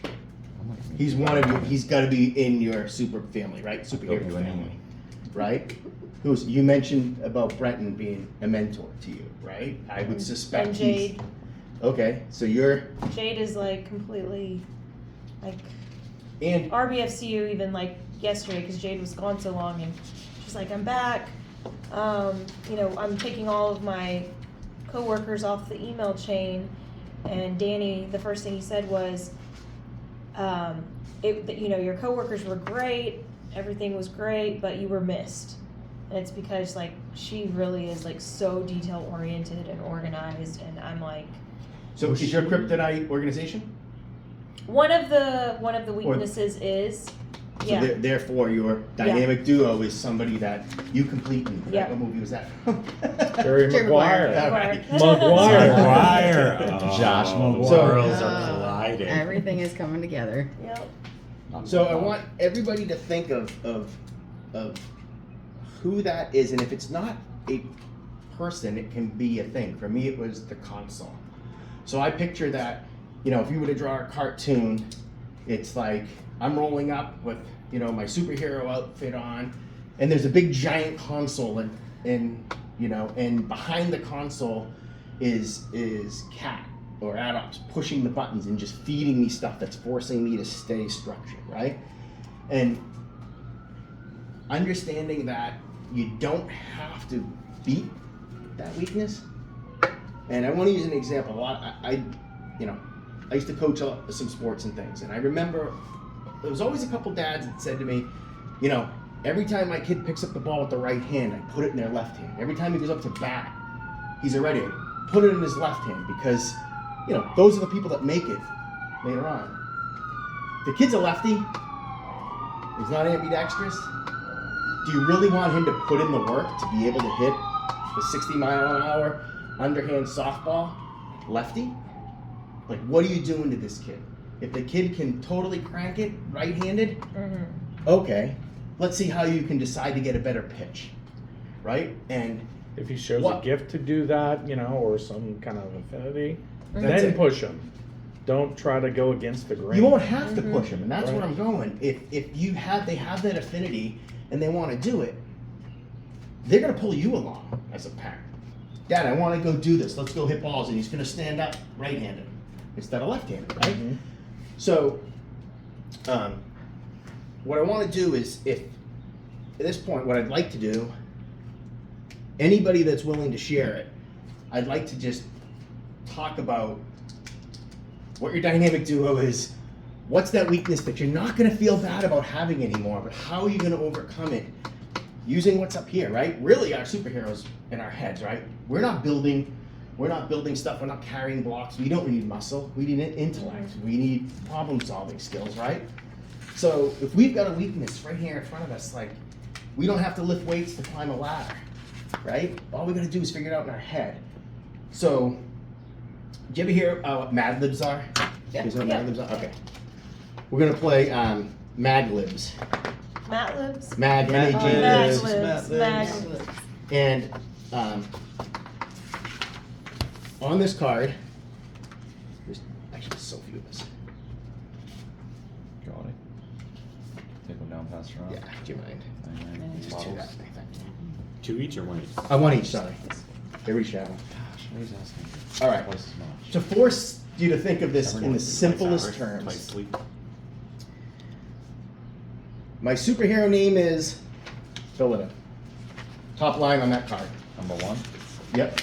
Speaker 1: He's one of you. He's got to be in your super family, right? Superhero
Speaker 6: Don't do anything.
Speaker 1: family, right? Who's you mentioned about Brenton being a mentor to you, right? I would suspect
Speaker 4: And
Speaker 1: he's
Speaker 4: Jade.
Speaker 1: okay. So you're
Speaker 4: Jade is like completely like
Speaker 1: and
Speaker 4: RBFCU even like yesterday because Jade was gone so long and she's like, I'm back. You know, I'm taking all of my coworkers off the email chain, and Danny, the first thing he said was, you know, your coworkers were great, everything was great, but you were missed. And it's because like she really is like so detail oriented and organized, and I'm like,
Speaker 1: so is your kryptonite organization?
Speaker 4: one of the weaknesses is,
Speaker 1: So
Speaker 4: yeah.
Speaker 1: therefore, your dynamic duo is somebody that you complete. In.
Speaker 4: Yeah.
Speaker 1: What movie was that?
Speaker 3: Jerry
Speaker 2: Jerry
Speaker 3: Maguire.
Speaker 2: Maguire.
Speaker 3: Maguire.
Speaker 5: Maguire.
Speaker 6: Josh Maguire.
Speaker 5: The worlds
Speaker 2: So-
Speaker 5: are colliding.
Speaker 2: Everything is coming together.
Speaker 4: Yep.
Speaker 1: So I want everybody to think of who that is, and if it's not a person, it can be a thing. For me, it was the console. So I picture that, you know, if you were to draw a cartoon, it's like I'm rolling up with, you know, my superhero outfit on, and there's a big giant console, and you know, and behind the console is Cat or Adops pushing the buttons and just feeding me stuff that's forcing me to stay structured, right? And understanding that you don't have to beat that weakness. And I want to use an example. I used to coach some sports and things, and I remember there was always a couple dads that said to me, you know, every time my kid picks up the ball with the right hand, I put it in their left hand. Every time he goes up to bat, he's already put it in his left hand because, you know, those are the people that make it later on. The kid's a lefty. He's not ambidextrous. Do you really want him to put in the work to be able to hit the 60-mile-an-hour underhand softball lefty? Like, what are you doing to this kid? If the kid can totally crank it right-handed, okay, let's see how you can decide to get a better pitch, right? And
Speaker 3: If he shows
Speaker 1: What-
Speaker 3: a gift to do that, you know, or some kind of affinity,
Speaker 1: That's
Speaker 3: then
Speaker 1: it.
Speaker 3: push him. Don't try to go against the grain.
Speaker 1: you won't have to push him, and that's where
Speaker 3: Right.
Speaker 1: I'm going. If they have that affinity and they want to do it, they're gonna pull you along as a parent. Dad, I want to go do this. Let's go hit balls, and he's gonna stand up right-handed instead of left-handed, right?
Speaker 3: Mhm.
Speaker 1: So, what I want to do is, if at this point, what I'd like to do, anybody that's willing to share it, I'd like to just talk about what your dynamic duo is. What's that weakness that you're not going to feel bad about having anymore, but how are you going to overcome it using what's up here, right? Really, our superheroes in our heads, right? We're not building stuff. We're not carrying blocks. We don't need muscle. We need intellect. We need problem-solving skills, right? So if we've got a weakness right here in front of us, like we don't have to lift weights to climb a ladder, right? All we got to do is figure it out in our head. So, do you ever hear what Mad Libs are?
Speaker 2: Yeah.
Speaker 1: You know what
Speaker 4: Yeah.
Speaker 1: Mad Libs are? Okay. We're gonna play Mad Libs.
Speaker 4: Matt Libs.
Speaker 1: Mad
Speaker 3: Mad
Speaker 1: M-A-G
Speaker 3: Libs.
Speaker 1: Libs.
Speaker 4: Mag Libs.
Speaker 1: And on this card, there's actually so few of us.
Speaker 6: Got it. Take them down faster on.
Speaker 1: Yeah, do you mind? Just two
Speaker 6: Bottles.
Speaker 1: that thing, thank you.
Speaker 5: 2 each or 1 each?
Speaker 1: One each, sorry. Every shadow.
Speaker 6: Gosh, what he's asking.
Speaker 1: All right.
Speaker 6: Twice as much.
Speaker 1: To force you to think of this in the simplest
Speaker 5: Twice
Speaker 1: terms,
Speaker 5: sleep.
Speaker 1: my superhero name is, fill it in. Top line on that card.
Speaker 6: Number 1.
Speaker 1: Yep.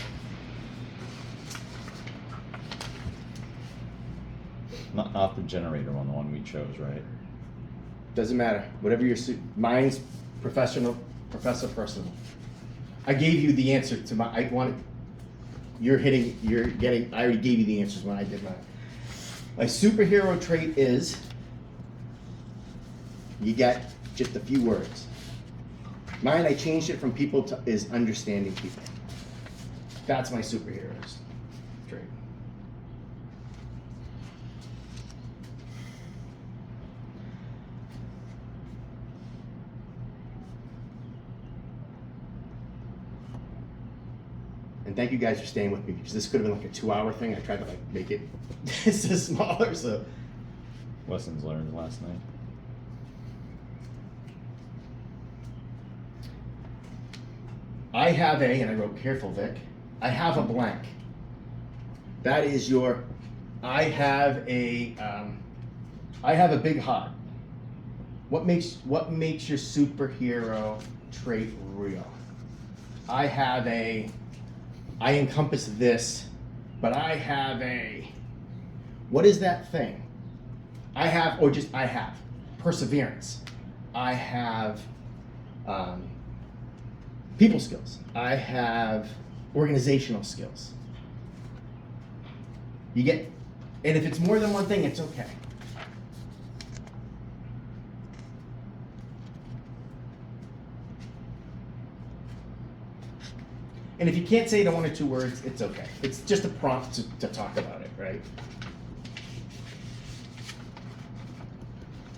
Speaker 6: Not the generator one, the one we chose, right?
Speaker 1: Doesn't matter. Whatever your mine's professional, professor personal. I gave you the answer to I already gave you the answers when I did mine. My superhero trait is, you get just a few words. Mine, I changed it from people to is understanding people. That's my superheroes trait. And thank you guys for staying with me, because this could have been like a 2-hour thing. I tried to like make it smaller, so.
Speaker 6: Lessons learned last night.
Speaker 1: I have a, and I wrote careful, Vic, I have a blank. That is your, I have a big heart. What makes your superhero trait real? I have a, I encompass this, but I have a, what is that thing? I have, or just I have, perseverance. I have people skills. I have organizational skills. You get, and if it's more than one thing, it's okay. And if you can't say it in 1 or 2 words, it's okay. It's just a prompt to talk about it, right?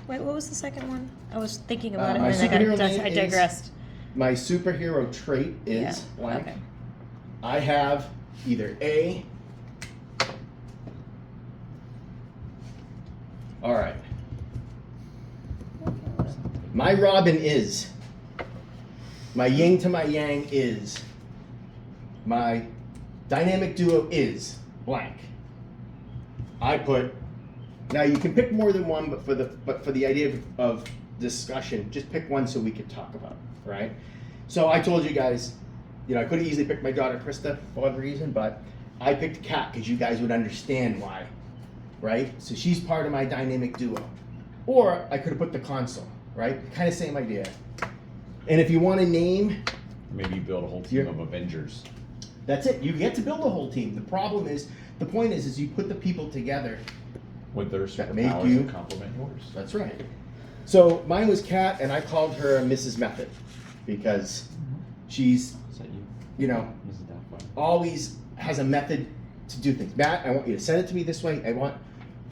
Speaker 4: Wait, what was the second one? I was thinking about it
Speaker 1: My
Speaker 4: and then
Speaker 1: superhero name
Speaker 4: I
Speaker 1: is-
Speaker 4: digressed.
Speaker 1: My superhero trait is
Speaker 4: Yeah,
Speaker 1: blank.
Speaker 4: okay.
Speaker 1: I have either A. All right. My Robin is. My yin to my yang is. My dynamic duo is blank. I put. Now you can pick more than one, but for the idea of discussion, just pick one so we could talk about it, right? So I told you guys, I could have easily picked my daughter Krista for one reason, but I picked Kat because you guys would understand why, right? So she's part of my dynamic duo. Or I could have put the console, right? Kind of same idea. And if you want to name,
Speaker 6: Maybe you build a whole team of Avengers.
Speaker 1: that's it. You get to build a whole team. The point is you put the people together.
Speaker 6: With their
Speaker 1: That make
Speaker 6: superpowers
Speaker 1: you-
Speaker 6: that complement yours.
Speaker 1: That's right. So mine was Kat, and I called her Mrs. Method because she's,
Speaker 7: Is that you?
Speaker 1: you know,
Speaker 7: Mrs. Doubtfire?
Speaker 1: always has a method to do things. Matt, I want you to send it to me this way.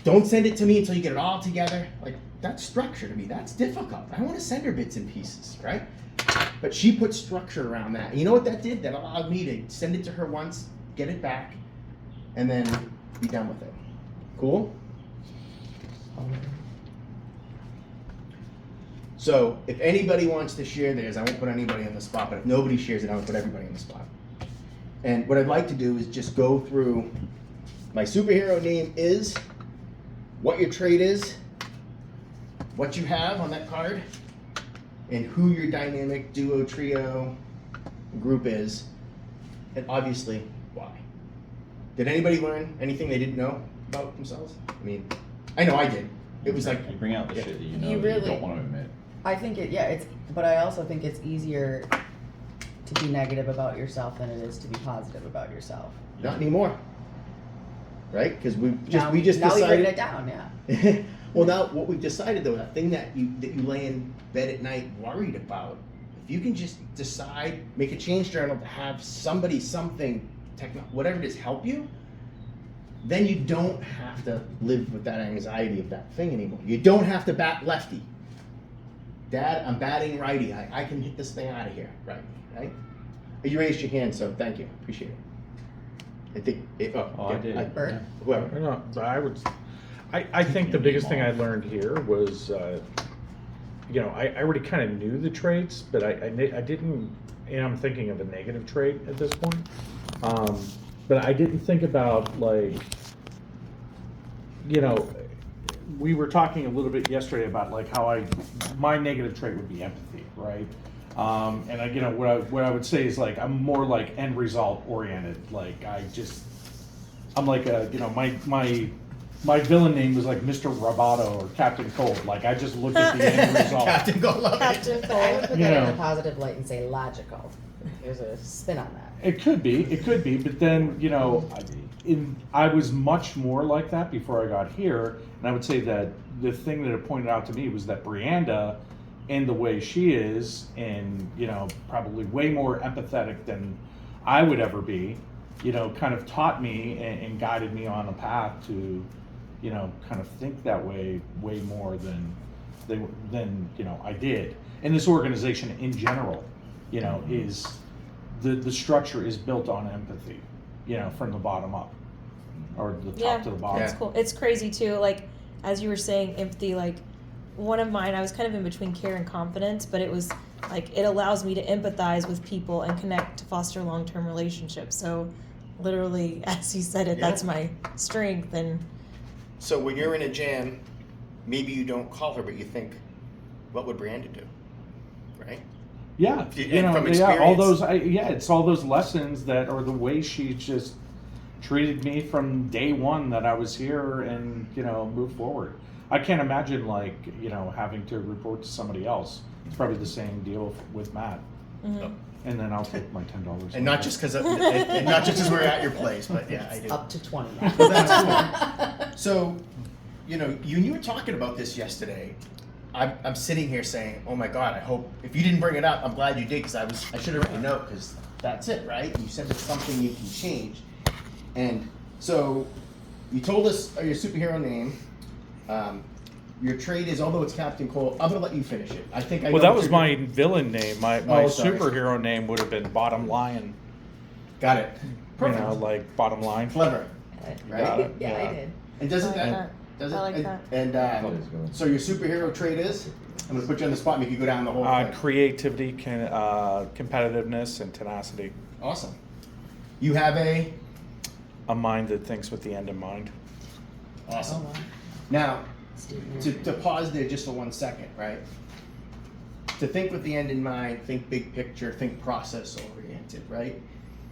Speaker 1: Don't send it to me until you get it all together. Like, that's structure to me. That's difficult. I want to send her bits and pieces, right? But she put structure around that. And you know what that did? That allowed me to send it to her once, get it back, and then be done with it. Cool? So if anybody wants to share theirs, I won't put anybody on the spot, but if nobody shares it, I will put everybody on the spot. And what I'd like to do is just go through my superhero name is, what your trait is, what you have on that card, and who your dynamic duo, trio, group is, and obviously why. Did anybody learn anything they didn't know about themselves? I mean, I know I did. It was like,
Speaker 6: You bring out the
Speaker 1: yeah.
Speaker 6: shit that you
Speaker 2: You
Speaker 6: know that you
Speaker 2: really-
Speaker 6: don't want to admit.
Speaker 2: I think but I also think it's easier to be negative about yourself than it is to be positive about yourself.
Speaker 1: not anymore. Right? Because we just
Speaker 2: Now we've written
Speaker 1: decided.
Speaker 2: it down, yeah.
Speaker 1: Well, now what we've decided though, that thing that you lay in bed at night worried about, if you can just decide, make a change journal to have somebody, something, whatever it is, help you, then you don't have to live with that anxiety of that thing anymore. You don't have to bat lefty. Dad, I'm batting righty. I can hit this thing out of here, right? You raised your hand, so thank you. Appreciate it. I think.
Speaker 7: I did.
Speaker 2: Bert?
Speaker 1: Whoever.
Speaker 3: No, I think the biggest thing I learned here was, I already kind of knew the traits, but I didn't, and I'm thinking of a negative trait at this point. But I didn't think about we were talking a little bit yesterday about like my negative trait would be empathy, right? And what I would say is like I'm more like end result oriented. Like I'm like my my villain name was like Mr. Roboto or Captain Cold. Like I just looked at the end result.
Speaker 1: Captain Go love it.
Speaker 4: Captain
Speaker 2: I would
Speaker 4: Cole.
Speaker 2: put
Speaker 3: You
Speaker 2: that in
Speaker 3: know.
Speaker 2: a positive light and say logical. There's a spin on that.
Speaker 3: It could be, but then, you know, I was much more like that before I got here, and I would say that the thing that it pointed out to me was that Brianda, and the way she is, and, you know, probably way more empathetic than I would ever be, you know, kind of taught me and guided me on a path to, you know, kind of think that way more than you know, I did. And this organization in general, you know, is the structure is built on empathy, you know, from the bottom up, or the top
Speaker 4: Yeah,
Speaker 3: to the bottom.
Speaker 4: that's cool. It's crazy too. Like as you were saying, empathy. Like one of mine, I was kind of in between care and confidence, but it was like it allows me to empathize with people and connect to foster long-term relationships. So literally, as you said it,
Speaker 1: Yeah.
Speaker 4: that's my strength. And
Speaker 1: So when you're in a jam, maybe you don't call her, but you think, what would Brandon do? Right?
Speaker 3: Yeah,
Speaker 1: And
Speaker 3: you know,
Speaker 1: from
Speaker 3: yeah, all
Speaker 1: experience.
Speaker 3: those, it's all those lessons that, or the way she just treated me from day one that I was here, and, you know, moved forward. I can't imagine, like, you know, having to report to somebody else. It's probably the same deal with Matt.
Speaker 4: mhm.
Speaker 3: And then I'll take my $10.
Speaker 1: And not just because and not just because we're at your place, but yeah, I do.
Speaker 2: Up to 20.
Speaker 1: Well, that's cool. So, you know, you were talking about this yesterday. I'm sitting here saying, oh my God, I hope, if you didn't bring it up, I'm glad you did, because I should have written a note, because that's it, right? You said it's something you can change. And so, you told us your superhero name. Your trade is, although it's Captain Cole, I'm gonna let you finish it. I think I
Speaker 3: Well,
Speaker 1: know
Speaker 3: that
Speaker 1: what
Speaker 3: was
Speaker 1: you're
Speaker 3: my
Speaker 1: doing.
Speaker 3: villain name. My
Speaker 1: Oh, sorry.
Speaker 3: superhero name would have been Bottom Lion.
Speaker 1: Got it.
Speaker 3: You
Speaker 1: Perfect.
Speaker 3: know, like Bottom Line.
Speaker 1: Clever.
Speaker 3: You
Speaker 1: Right?
Speaker 3: got it.
Speaker 2: Yeah, I
Speaker 3: Yeah.
Speaker 2: did.
Speaker 1: And doesn't
Speaker 4: I like
Speaker 1: that, does it?
Speaker 4: I like
Speaker 1: and,
Speaker 4: that.
Speaker 1: And
Speaker 6: thought he was going-
Speaker 1: so your superhero trait is? I'm gonna put you on the spot and make you go down the whole thing.
Speaker 3: Creativity, competitiveness, and tenacity.
Speaker 1: Awesome. You have a
Speaker 3: A mind that thinks with the end in mind.
Speaker 1: awesome.
Speaker 2: Oh, wow.
Speaker 1: Now,
Speaker 2: Steve,
Speaker 1: to pause there just for 1 second, right? To think with the end in mind, think big picture, think process oriented, right?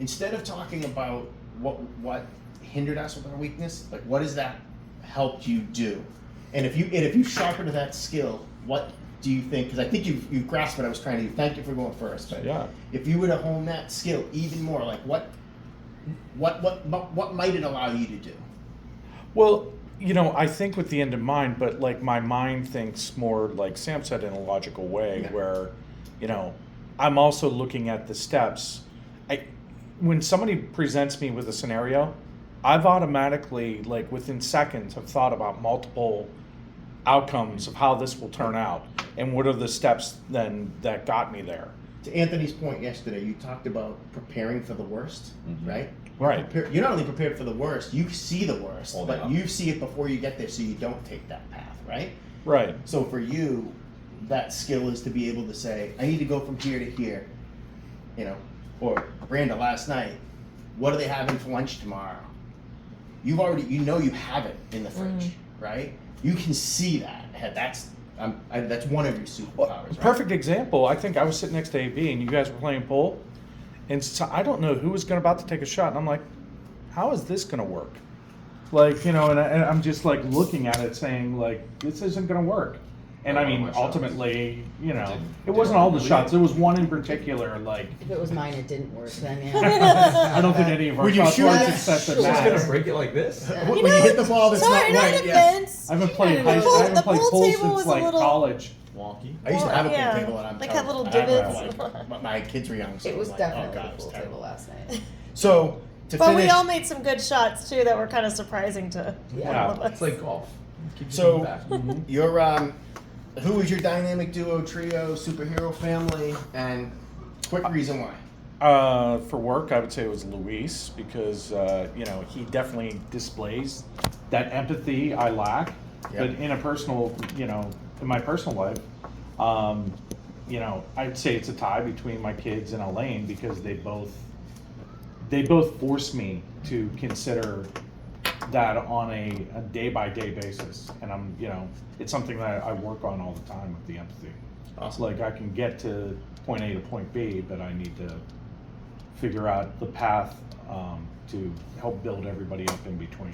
Speaker 1: Instead of talking about what hindered us with our weakness, like what has that helped you do? And if you sharpen that skill, what do you think? Because I think you've grasped what I was trying to do. Thank you for going first. But
Speaker 3: Yeah.
Speaker 1: if you were to hone that skill even more, like what might it allow you to do?
Speaker 3: Well, you know, I think with the end in mind, but like my mind thinks more, like Sam said, in a logical way,
Speaker 1: Yeah.
Speaker 3: where, you know, I'm also looking at the steps. When somebody presents me with a scenario, I've automatically, like within seconds, have thought about multiple outcomes of how this will turn out and what are the steps then that got me there.
Speaker 1: To Anthony's point yesterday, you talked about preparing for the worst,
Speaker 6: Mhm.
Speaker 1: right?
Speaker 3: Right.
Speaker 1: You're not only prepared for the worst, you see the worst,
Speaker 6: Oh,
Speaker 1: but
Speaker 6: yeah.
Speaker 1: you see it before you get there, so you don't take that path, right?
Speaker 3: Right.
Speaker 1: So for you, that skill is to be able to say, I need to go from here to here, you know, or Branda, last night, what are they having for lunch tomorrow? You know you have it in the fridge, right? You can see that. That's one of your superpowers, right?
Speaker 3: Perfect example. I think I was sitting next to AB and you guys were playing pool, and so I don't know who was about to take a shot, and I'm like, how is this going to work? Like, you know, and I'm just like looking at it saying like, this isn't going to work. And I
Speaker 6: All
Speaker 3: mean,
Speaker 6: my shots.
Speaker 3: ultimately, you know,
Speaker 6: Didn't-
Speaker 3: it wasn't all the
Speaker 6: didn't
Speaker 3: shots. There was one in particular, like,
Speaker 2: if it was mine, it didn't work. Then yeah.
Speaker 3: I don't think any of our
Speaker 1: Would you
Speaker 3: shots
Speaker 1: shoot
Speaker 3: worked
Speaker 1: it?
Speaker 3: except the
Speaker 6: She's
Speaker 1: Sure.
Speaker 6: gonna
Speaker 3: Matt.
Speaker 6: break it like this.
Speaker 1: When you hit the ball that's
Speaker 4: sorry,
Speaker 1: not
Speaker 4: no
Speaker 1: right, yeah.
Speaker 4: offense.
Speaker 3: I haven't played
Speaker 4: The
Speaker 3: high.
Speaker 4: pool-
Speaker 3: I haven't
Speaker 4: the
Speaker 3: played
Speaker 4: pool
Speaker 3: pool
Speaker 4: table
Speaker 3: since
Speaker 4: was a
Speaker 3: like
Speaker 4: little-
Speaker 3: college.
Speaker 6: Wonky.
Speaker 1: I used to have a pool
Speaker 4: Yeah.
Speaker 1: table and I'm
Speaker 4: Like,
Speaker 1: telling
Speaker 4: had little
Speaker 1: you, I had
Speaker 4: divots.
Speaker 1: like, my kids were young, so
Speaker 2: It was
Speaker 1: like,
Speaker 2: definitely
Speaker 1: oh God,
Speaker 2: a
Speaker 1: it was
Speaker 2: pool
Speaker 1: terrible.
Speaker 2: table last night.
Speaker 1: So to
Speaker 4: But
Speaker 1: finish,
Speaker 4: we all made some good shots too that were kind of surprising to
Speaker 3: Yeah.
Speaker 4: all of us.
Speaker 6: It's like golf. Keep
Speaker 1: So-
Speaker 6: you back.
Speaker 1: your who is your dynamic duo, trio, superhero family, and quick reason why?
Speaker 3: For work, I would say it was Luis because you know, he definitely displays that empathy I lack.
Speaker 1: Yep.
Speaker 3: But in a personal, you know, in my personal life, you know, I'd say it's a tie between my kids and Elaine because they both force me to consider that on a day-by-day basis, and I'm, you know, it's something that I work on all the time with the empathy.
Speaker 1: Awesome.
Speaker 3: Like I can get to point A to point B, but I need to figure out the path to help build everybody up in between.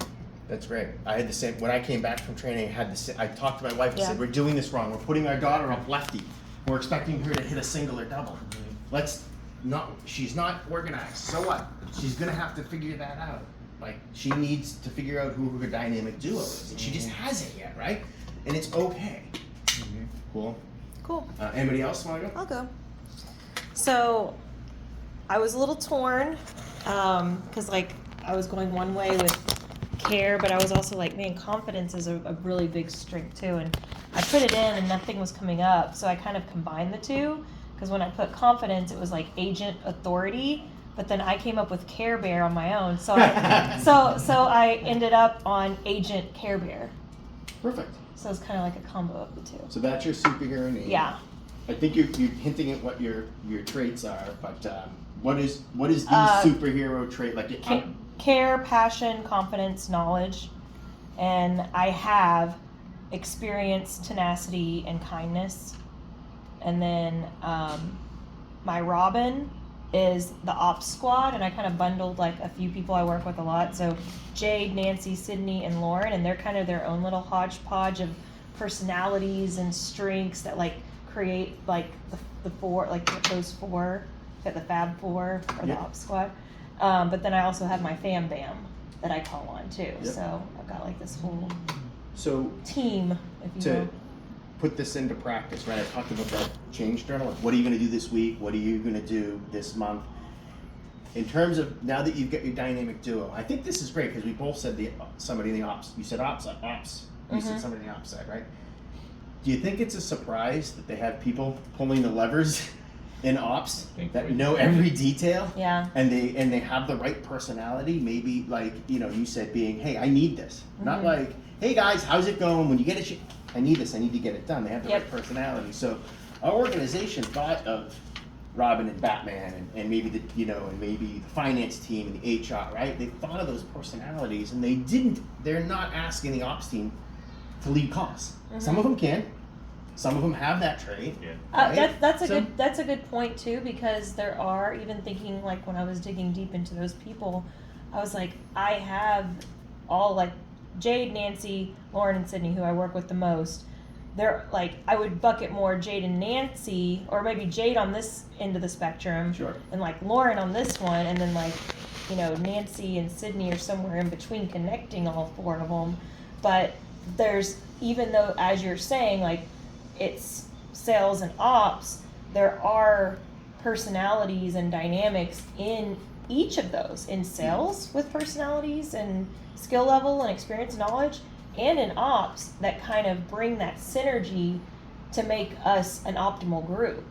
Speaker 1: That's great. I had the same, when I came back from training, I talked to my wife and
Speaker 4: Yeah.
Speaker 1: said, we're doing this wrong. We're putting our daughter up lefty. We're expecting her to hit a single or double. She's not organized. So what? She's gonna have to figure that out. Like, she needs to figure out who her dynamic duo is. And she just hasn't yet, right? And it's okay. Cool.
Speaker 4: Cool.
Speaker 1: Anybody else wanna go?
Speaker 4: I'll go. So, I was a little torn, because like I was going one way with care, but I was also like, man, confidence is a really big strength too. And I put it in and nothing was coming up, so I kind of combined the two. Because when I put confidence, it was like agent authority, but then I came up with Care Bear on my own. So I ended up on agent Care Bear.
Speaker 1: Perfect.
Speaker 4: So it's kind of like a combo of the two.
Speaker 1: So that's your superhero name.
Speaker 4: Yeah.
Speaker 1: I think you're hinting at what your traits are, but what is the superhero trait? Like,
Speaker 4: Care, passion, confidence, knowledge, and I have experience, tenacity, and kindness. And then my Robin is the ops squad, and I kind of bundled like a few people I work with a lot. So Jade, Nancy, Sydney, and Lauren, and they're kind of their own little hodgepodge of personalities and strengths that like create like the four, like those four, the Fab Four or the ops squad. But then I also have my Fam Bam that I call on too.
Speaker 1: Yep.
Speaker 4: So I've got like this whole
Speaker 1: so
Speaker 4: team, if you
Speaker 1: to
Speaker 4: will.
Speaker 1: put this into practice, right? I talked about that change journal. Like, what are you going to do this week? What are you going to do this month? In terms of now that you've got your dynamic duo, I think this is great because we both said somebody in the ops. You said ops. You said somebody in the ops side, right? Do you think it's a surprise that they have people pulling the levers in ops that know every detail?
Speaker 4: Yeah.
Speaker 1: And they have the right personality? Maybe like, you said being, hey, I need this. Not like, hey guys, how's it going? When you get it, I need this. I need to get it done. They have the right personality. So our organization thought of Robin and Batman and maybe the finance team and the HR, right? They thought of those personalities and they're not asking the ops team to lead calls. Some of them can. Some of them have that trait.
Speaker 5: Yeah.
Speaker 1: Right?
Speaker 4: That's a good point too, because there are, even thinking like when I was digging deep into those people, I was like, I have all like Jade, Nancy, Lauren, and Sydney, who I work with the most. They're like, I would bucket more Jade and Nancy, or maybe Jade on this end of the spectrum,
Speaker 1: Sure.
Speaker 4: and like Lauren on this one, and then like, Nancy and Sydney are somewhere in between, connecting all four of them. But there's, even though, as you're saying, like, it's sales and ops, there are personalities and dynamics in each of those. In sales, with personalities and skill level and experience and knowledge, and in ops that kind of bring that synergy to make us an optimal group.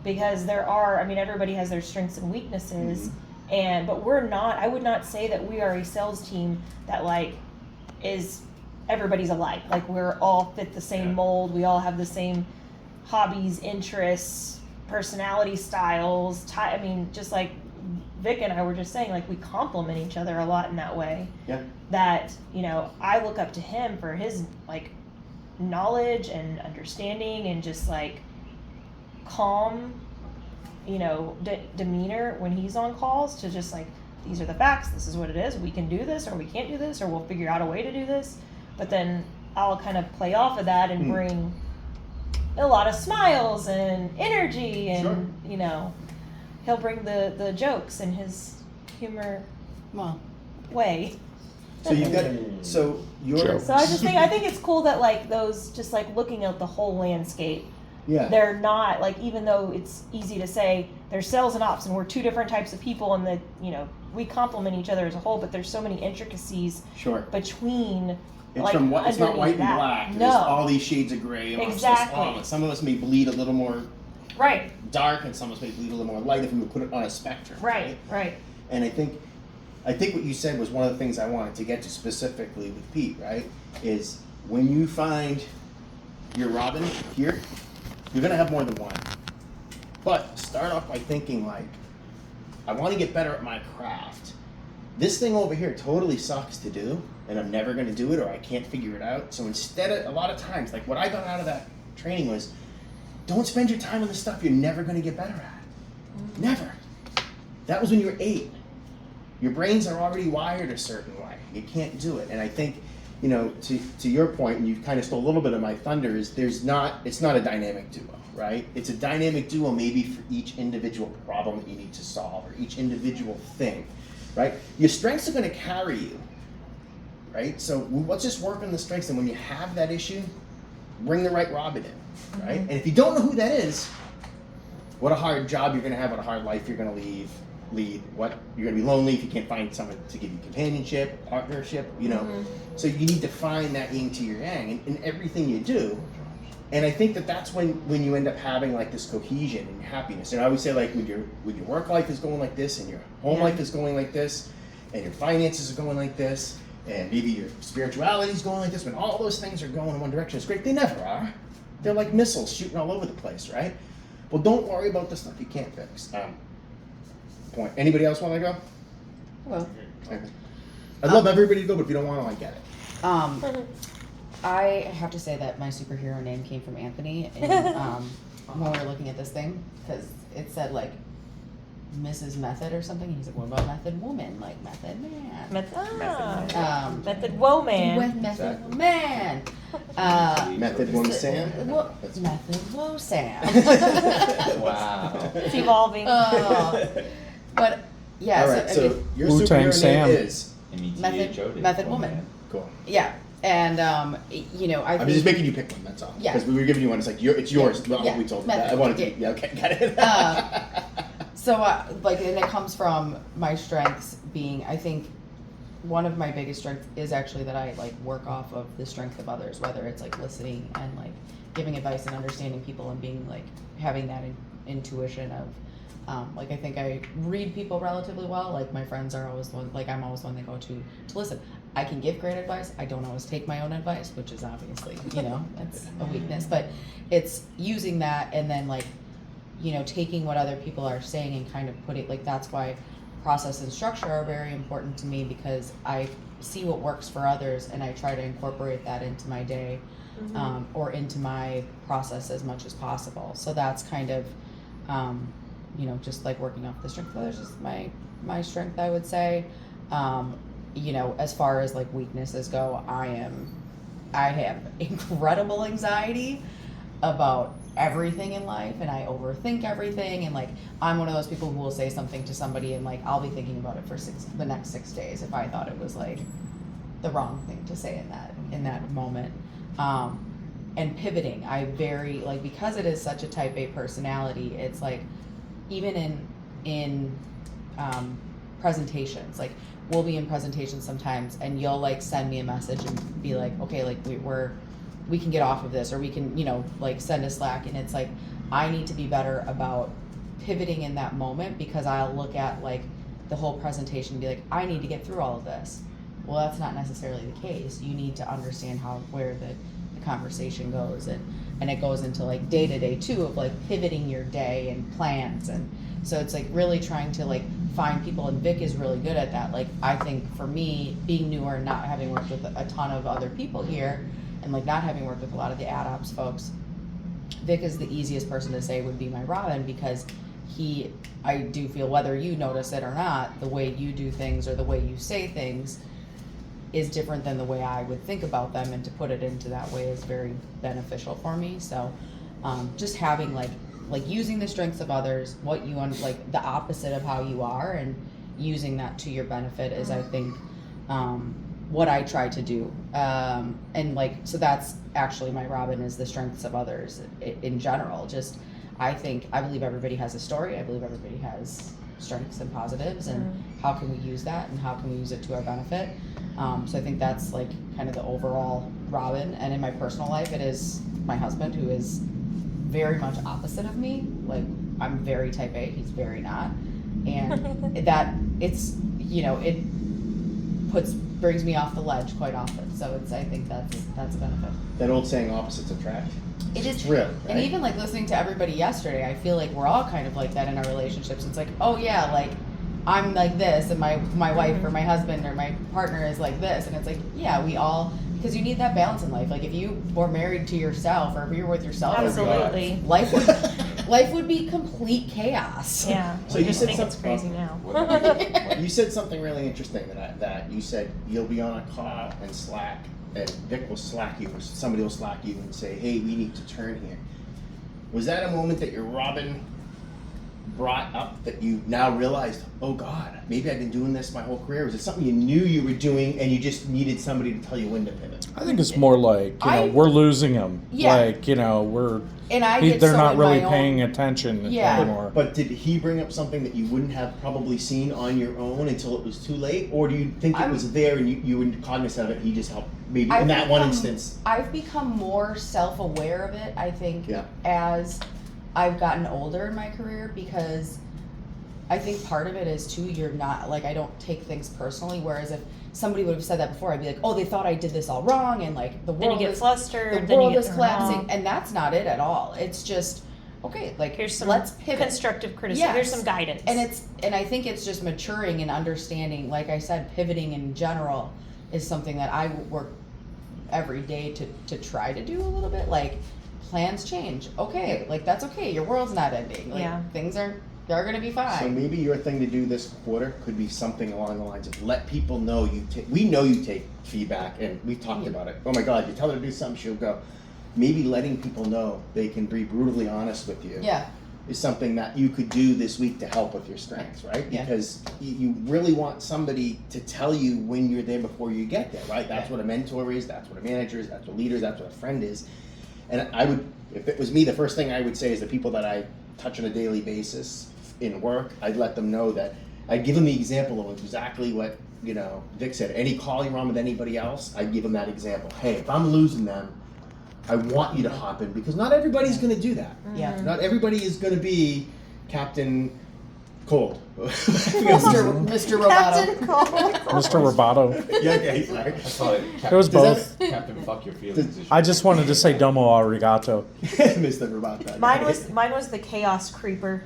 Speaker 4: Because everybody has their strengths and weaknesses, but I would not say that we are a sales team that like is everybody's alike. Like, we're all fit the same mold. We all have the same hobbies, interests, personality styles. Just like Vic and I were just saying, like, we complement each other a lot in that way.
Speaker 1: Yeah.
Speaker 4: That, I look up to him for his like knowledge and understanding and just like calm, demeanor when he's on calls, to just like, these are the facts, this is what it is, we can do this or we can't do this, or we'll figure out a way to do this. But then I'll kind of play off of that and bring a lot of smiles and energy, and he'll bring the jokes in his humor way.
Speaker 1: So you've got so you're
Speaker 4: So I think it's cool that like those, just like looking at the whole landscape.
Speaker 1: Yeah.
Speaker 4: They're not like, even though it's easy to say there's sales and ops and we're two different types of people and that we complement each other as a whole, but there's so many intricacies between.
Speaker 1: It's from it's not white and black.
Speaker 4: No.
Speaker 1: There's all these shades of gray.
Speaker 4: Exactly.
Speaker 1: Some of us may bleed a little more
Speaker 4: Right.
Speaker 1: dark, and some of us may bleed a little more light if we would put it on a spectrum.
Speaker 4: Right.
Speaker 1: And I think what you said was one of the things I wanted to get to specifically with Pete, right? Is when you find your Robin here, you're gonna have more than one. But start off by thinking like, I want to get better at my craft. This thing over here totally sucks to do, and I'm never gonna do it, or I can't figure it out. So instead of, a lot of times, like what I got out of that training was, don't spend your time on the stuff you're never gonna get better at. Never. That was when you were 8. Your brains are already wired a certain way. You can't do it. And I think, you know, to your point, and you kind of stole a little bit of my thunder, is it's not a dynamic duo, right? It's a dynamic duo maybe for each individual problem that you need to solve, or each individual thing, right? Your strengths are going to carry you, right? So let's just work on the strengths, and when you have that issue, bring the right Robin in, right? And if you don't know who that is, what a hard job you're going to have, what a hard life you're going to lead, what you're going to be lonely if you can't find someone to give you companionship, partnership, you know. So you need to find that yin to your yang in everything you do. And I think that's when you end up having like this cohesion and happiness. And I always say, like, when your work life is going like this, and your home life is going like this, and your finances are going like this, and maybe your spirituality is going like this, when all those things are going in one direction, it's great. They never are. They're like missiles shooting all over the place, right? Well, don't worry about the stuff you can't fix. Point. Anybody else want to go?
Speaker 2: Well,
Speaker 1: Okay. I'd love everybody to go, but if you don't want to, I get it.
Speaker 2: I have to say that my superhero name came from Anthony, and when we were looking at this thing, because it said like Mrs. Method or something. He's like, "What about Method Woman? Like Method Man?"
Speaker 4: Method Woman.
Speaker 2: With Method
Speaker 6: Exactly.
Speaker 2: Man.
Speaker 1: Method Woman Sam.
Speaker 2: Method Wosan.
Speaker 6: Wow.
Speaker 4: It's evolving.
Speaker 2: But yeah,
Speaker 1: All right.
Speaker 2: I
Speaker 1: So
Speaker 2: mean,
Speaker 1: your
Speaker 3: Wu-Tang
Speaker 1: superhero
Speaker 3: Sam.
Speaker 1: name is
Speaker 2: Method Woman.
Speaker 1: cool.
Speaker 2: Yeah, and you know, I
Speaker 1: I'm
Speaker 2: think
Speaker 1: just making you pick one. That's all.
Speaker 2: Yeah.
Speaker 1: Because we were giving you one. It's like it's yours. Well,
Speaker 2: Yeah.
Speaker 1: we told you
Speaker 2: Method.
Speaker 1: that. I wanted to.
Speaker 2: Yeah.
Speaker 1: Yeah. Okay. Got it.
Speaker 2: So, like, and it comes from my strengths being, I think, one of my biggest strengths is actually that I, like, work off of the strength of others, whether it's, like, listening and, like, giving advice and understanding people and being, like, having that intuition of, like, I think I read people relatively well. Like, my friends are always one, like, I'm always one they go to listen. I can give great advice. I don't always take my own advice, which is obviously, you know, that's a weakness. But it's using that and then, like, you know, taking what other people are saying and kind of putting, like, that's why process and structure are very important to me, because I see what works for others and I try to incorporate that into my day, or into my process as much as possible. So that's kind of, you know, just like working off the strength of others is my strength, I would say. You know, as far as like weaknesses go, I have incredible anxiety about everything in life, and I overthink everything, and like I'm one of those people who will say something to somebody and like I'll be thinking about it for the next 6 days if I thought it was like the wrong thing to say in that moment. And pivoting, I very like, because it is such a type A personality, it's like even in presentations, like we'll be in presentations sometimes and you'll like send me a message and be like, okay, like we can get off of this, or we can, you know, like send a Slack, and it's like I need to be better about pivoting in that moment, because I'll look at like the whole presentation and be like, I need to get through all of this. Well, that's not necessarily the case. You need to understand where the conversation goes, and it goes into like day to day too, of like pivoting your day and plans, and so it's like really trying to like find people, and Vic is really good at that. Like I think for me, being newer and not having worked with a ton of other people here, and like not having worked with a lot of the ad ops folks, Vic is the easiest person to say would be my Robin, because I do feel, whether you notice it or not, the way you do things or the way you say things is different than the way I would think about them, and to put it into that way is very beneficial for me. So just having like using the strengths of others, what you want, like the opposite of how you are, and using that to your benefit is, I think, what I try to do. And like, so that's actually my Robin, is the strengths of others in general. Just, I believe everybody has a story. I believe everybody has strengths and positives, and how can we use that, and how can we use it to our benefit? So I think that's like kind of the overall Robin. And in my personal life, it is my husband, who is very much opposite of me. Like I'm very type A, he's very not. And that it's, you know, it brings me off the ledge quite often. So I think that's a benefit.
Speaker 1: That old saying, opposites attract.
Speaker 2: It is
Speaker 1: It's real, right?
Speaker 2: And even like listening to everybody yesterday, I feel like we're all kind of like that in our relationships. It's like, oh yeah, like I'm like this, and my wife or my husband or my partner is like this, and it's like, yeah, we all, because you need that balance in life. Like if you were married to yourself, or if you were with yourself,
Speaker 4: Absolutely.
Speaker 2: life would Life would be complete chaos.
Speaker 4: Yeah.
Speaker 1: So
Speaker 4: I
Speaker 1: you
Speaker 4: just
Speaker 1: said
Speaker 4: think it's
Speaker 1: something-
Speaker 4: crazy now.
Speaker 1: You said something really interesting that you said you'll be on a call and Slack, and Vic will Slack you, or somebody will Slack you and say, hey, we need to turn here. Was that a moment that your Robin brought up that you now realized, oh God, maybe I've been doing this my whole career? Was it something you knew you were doing and you just needed somebody to tell you when to pivot?
Speaker 8: I think it's more like, we're losing them.
Speaker 2: Yeah.
Speaker 8: Like, we're,
Speaker 2: And I get
Speaker 8: they're
Speaker 2: so
Speaker 8: not
Speaker 2: in
Speaker 8: really
Speaker 2: my own-
Speaker 8: paying attention
Speaker 2: Yeah.
Speaker 8: anymore.
Speaker 1: But did he bring up something that you wouldn't have probably seen on your own until it was too late? Or do you think it was there and you were cognizant of it and he just helped maybe in that one instance?
Speaker 2: I've become more self-aware of it, I think,
Speaker 1: Yeah.
Speaker 2: as I've gotten older in my career, because I think part of it is too, you're not, like, I don't take things personally, whereas if somebody would have said that before, I'd be like, oh, they thought I did this all wrong, and like, the
Speaker 4: Then you
Speaker 2: world
Speaker 4: get
Speaker 2: is,
Speaker 4: flustered,
Speaker 2: the
Speaker 4: then you
Speaker 2: world
Speaker 4: get
Speaker 2: is
Speaker 4: thrown
Speaker 2: collapsing,
Speaker 4: off.
Speaker 2: and that's not it at all. It's just, okay, like,
Speaker 4: Here's some
Speaker 2: let's pivot.
Speaker 4: constructive criticism. Here's
Speaker 2: Yes.
Speaker 4: some guidance.
Speaker 2: And I think it's just maturing and understanding, like I said, pivoting in general is something that I work every day to try to do a little bit. Like, plans change. Okay, like, that's okay. Your world's not ending. Like,
Speaker 4: Yeah.
Speaker 2: they're gonna be fine.
Speaker 1: So maybe your thing to do this quarter could be something along the lines of let people know we know you take feedback, and we've talked about it. Oh my God, you tell her to do something, she'll go. Maybe letting people know they can be brutally honest with you
Speaker 2: Yeah.
Speaker 1: is something that you could do this week to help with your strengths, right?
Speaker 2: Yeah.
Speaker 1: Because you really want somebody to tell you when you're there before you get there, right? That's what a mentor is, that's what a manager is, that's what a leader is, that's what a friend is. And I would, if it was me, the first thing I would say is the people that I touch on a daily basis in work, I'd let them know that, I'd give them the example of exactly what, Vic said. Any call you're on with anybody else, I'd give them that example. Hey, if I'm losing them, I want you to hop in, because not everybody's gonna do that.
Speaker 2: Yeah.
Speaker 1: Not everybody is gonna be Captain Cold.
Speaker 2: Mr. Roboto.
Speaker 4: Captain Cole.
Speaker 8: Mr. Roboto.
Speaker 1: Yeah, okay, sorry.
Speaker 6: I saw it.
Speaker 8: It was
Speaker 1: Does
Speaker 8: both.
Speaker 6: Captain Fuck Your Feelings.
Speaker 8: I just wanted to say domo arigato.
Speaker 1: Mr. Roboto.
Speaker 4: Mine was the chaos creeper.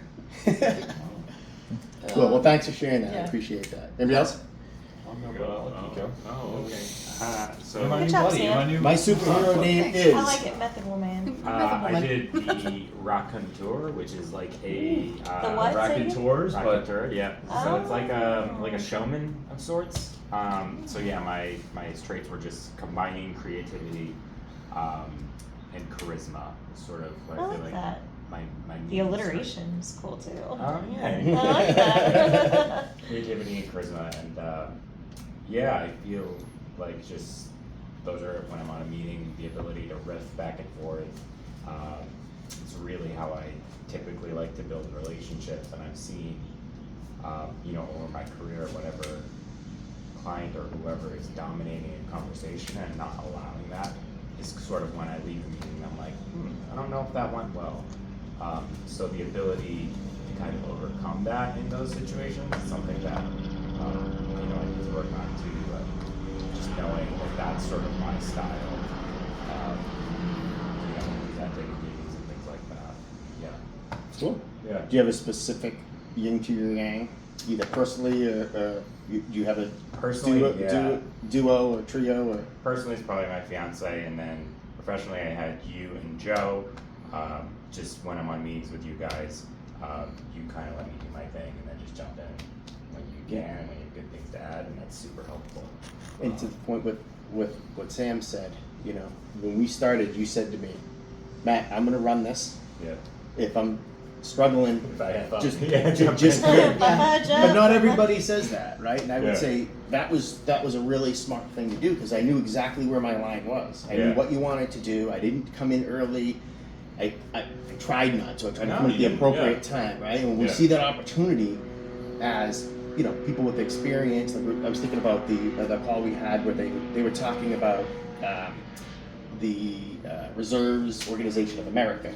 Speaker 1: Cool. Well, thanks for sharing that. I
Speaker 2: Yeah.
Speaker 1: appreciate that. Anybody else?
Speaker 5: Oh, okay. So
Speaker 6: You're my
Speaker 4: Good
Speaker 6: new
Speaker 4: job,
Speaker 6: buddy. You're
Speaker 4: Sam.
Speaker 6: my new
Speaker 1: My superhero name is.
Speaker 4: I like it, Method Woman.
Speaker 5: I did the Raconteur, which is like a
Speaker 4: The what? Say again?
Speaker 6: Raconteurs, but
Speaker 5: Raconteur, yeah. So it's like
Speaker 4: Oh.
Speaker 5: a showman of sorts. So yeah, my traits were just combining creativity and charisma. Sort of
Speaker 4: I
Speaker 5: feel
Speaker 4: like that.
Speaker 5: my
Speaker 4: The
Speaker 5: needs,
Speaker 4: alliteration is cool too.
Speaker 5: Oh yeah.
Speaker 4: I like that.
Speaker 5: Creativity and charisma, and yeah, I feel like just those are when I'm on a meeting, the ability to riff back and forth. It's really how I typically like to build relationships, and I've seen, over my career, whatever client or whoever is dominating a conversation and not allowing that is sort of when I leave the meeting. I'm like, I don't know if that went well. So the ability to kind of overcome that in those situations is something that I need to work on too. But just knowing that that's sort of my style, presenting in meetings and things like that. Yeah.
Speaker 1: Cool.
Speaker 5: Yeah.
Speaker 1: Do you have a specific yin to your yang, either personally or do you have a
Speaker 5: Personally, yeah.
Speaker 1: duo or trio or?
Speaker 5: Personally, it's probably my fiance, and then professionally, I had you and Joe. Just when I'm on meetings with you guys, you kind of let me do my thing, and then just jump in when you can, and when you have good things to add, and that's super helpful.
Speaker 1: And to the point with what Sam said, when we started, you said to me, Matt, I'm gonna run this.
Speaker 5: Yeah.
Speaker 1: If I'm struggling,
Speaker 5: If I have fun.
Speaker 1: just
Speaker 5: Jump
Speaker 1: just
Speaker 5: in.
Speaker 1: but not everybody says that, right? And I would
Speaker 5: Yeah.
Speaker 1: say that was a really smart thing to do, because I knew exactly where my line was. I knew
Speaker 5: Yeah.
Speaker 1: what you wanted to do. I didn't come in early. I tried not to. I tried to
Speaker 5: No,
Speaker 1: come at
Speaker 5: you
Speaker 1: the
Speaker 5: didn't,
Speaker 1: appropriate
Speaker 5: yeah.
Speaker 1: time, right? And when we
Speaker 5: Yeah.
Speaker 1: see that opportunity as people with experience, like I was thinking about the call we had where they were talking about the Reserves Organization of America.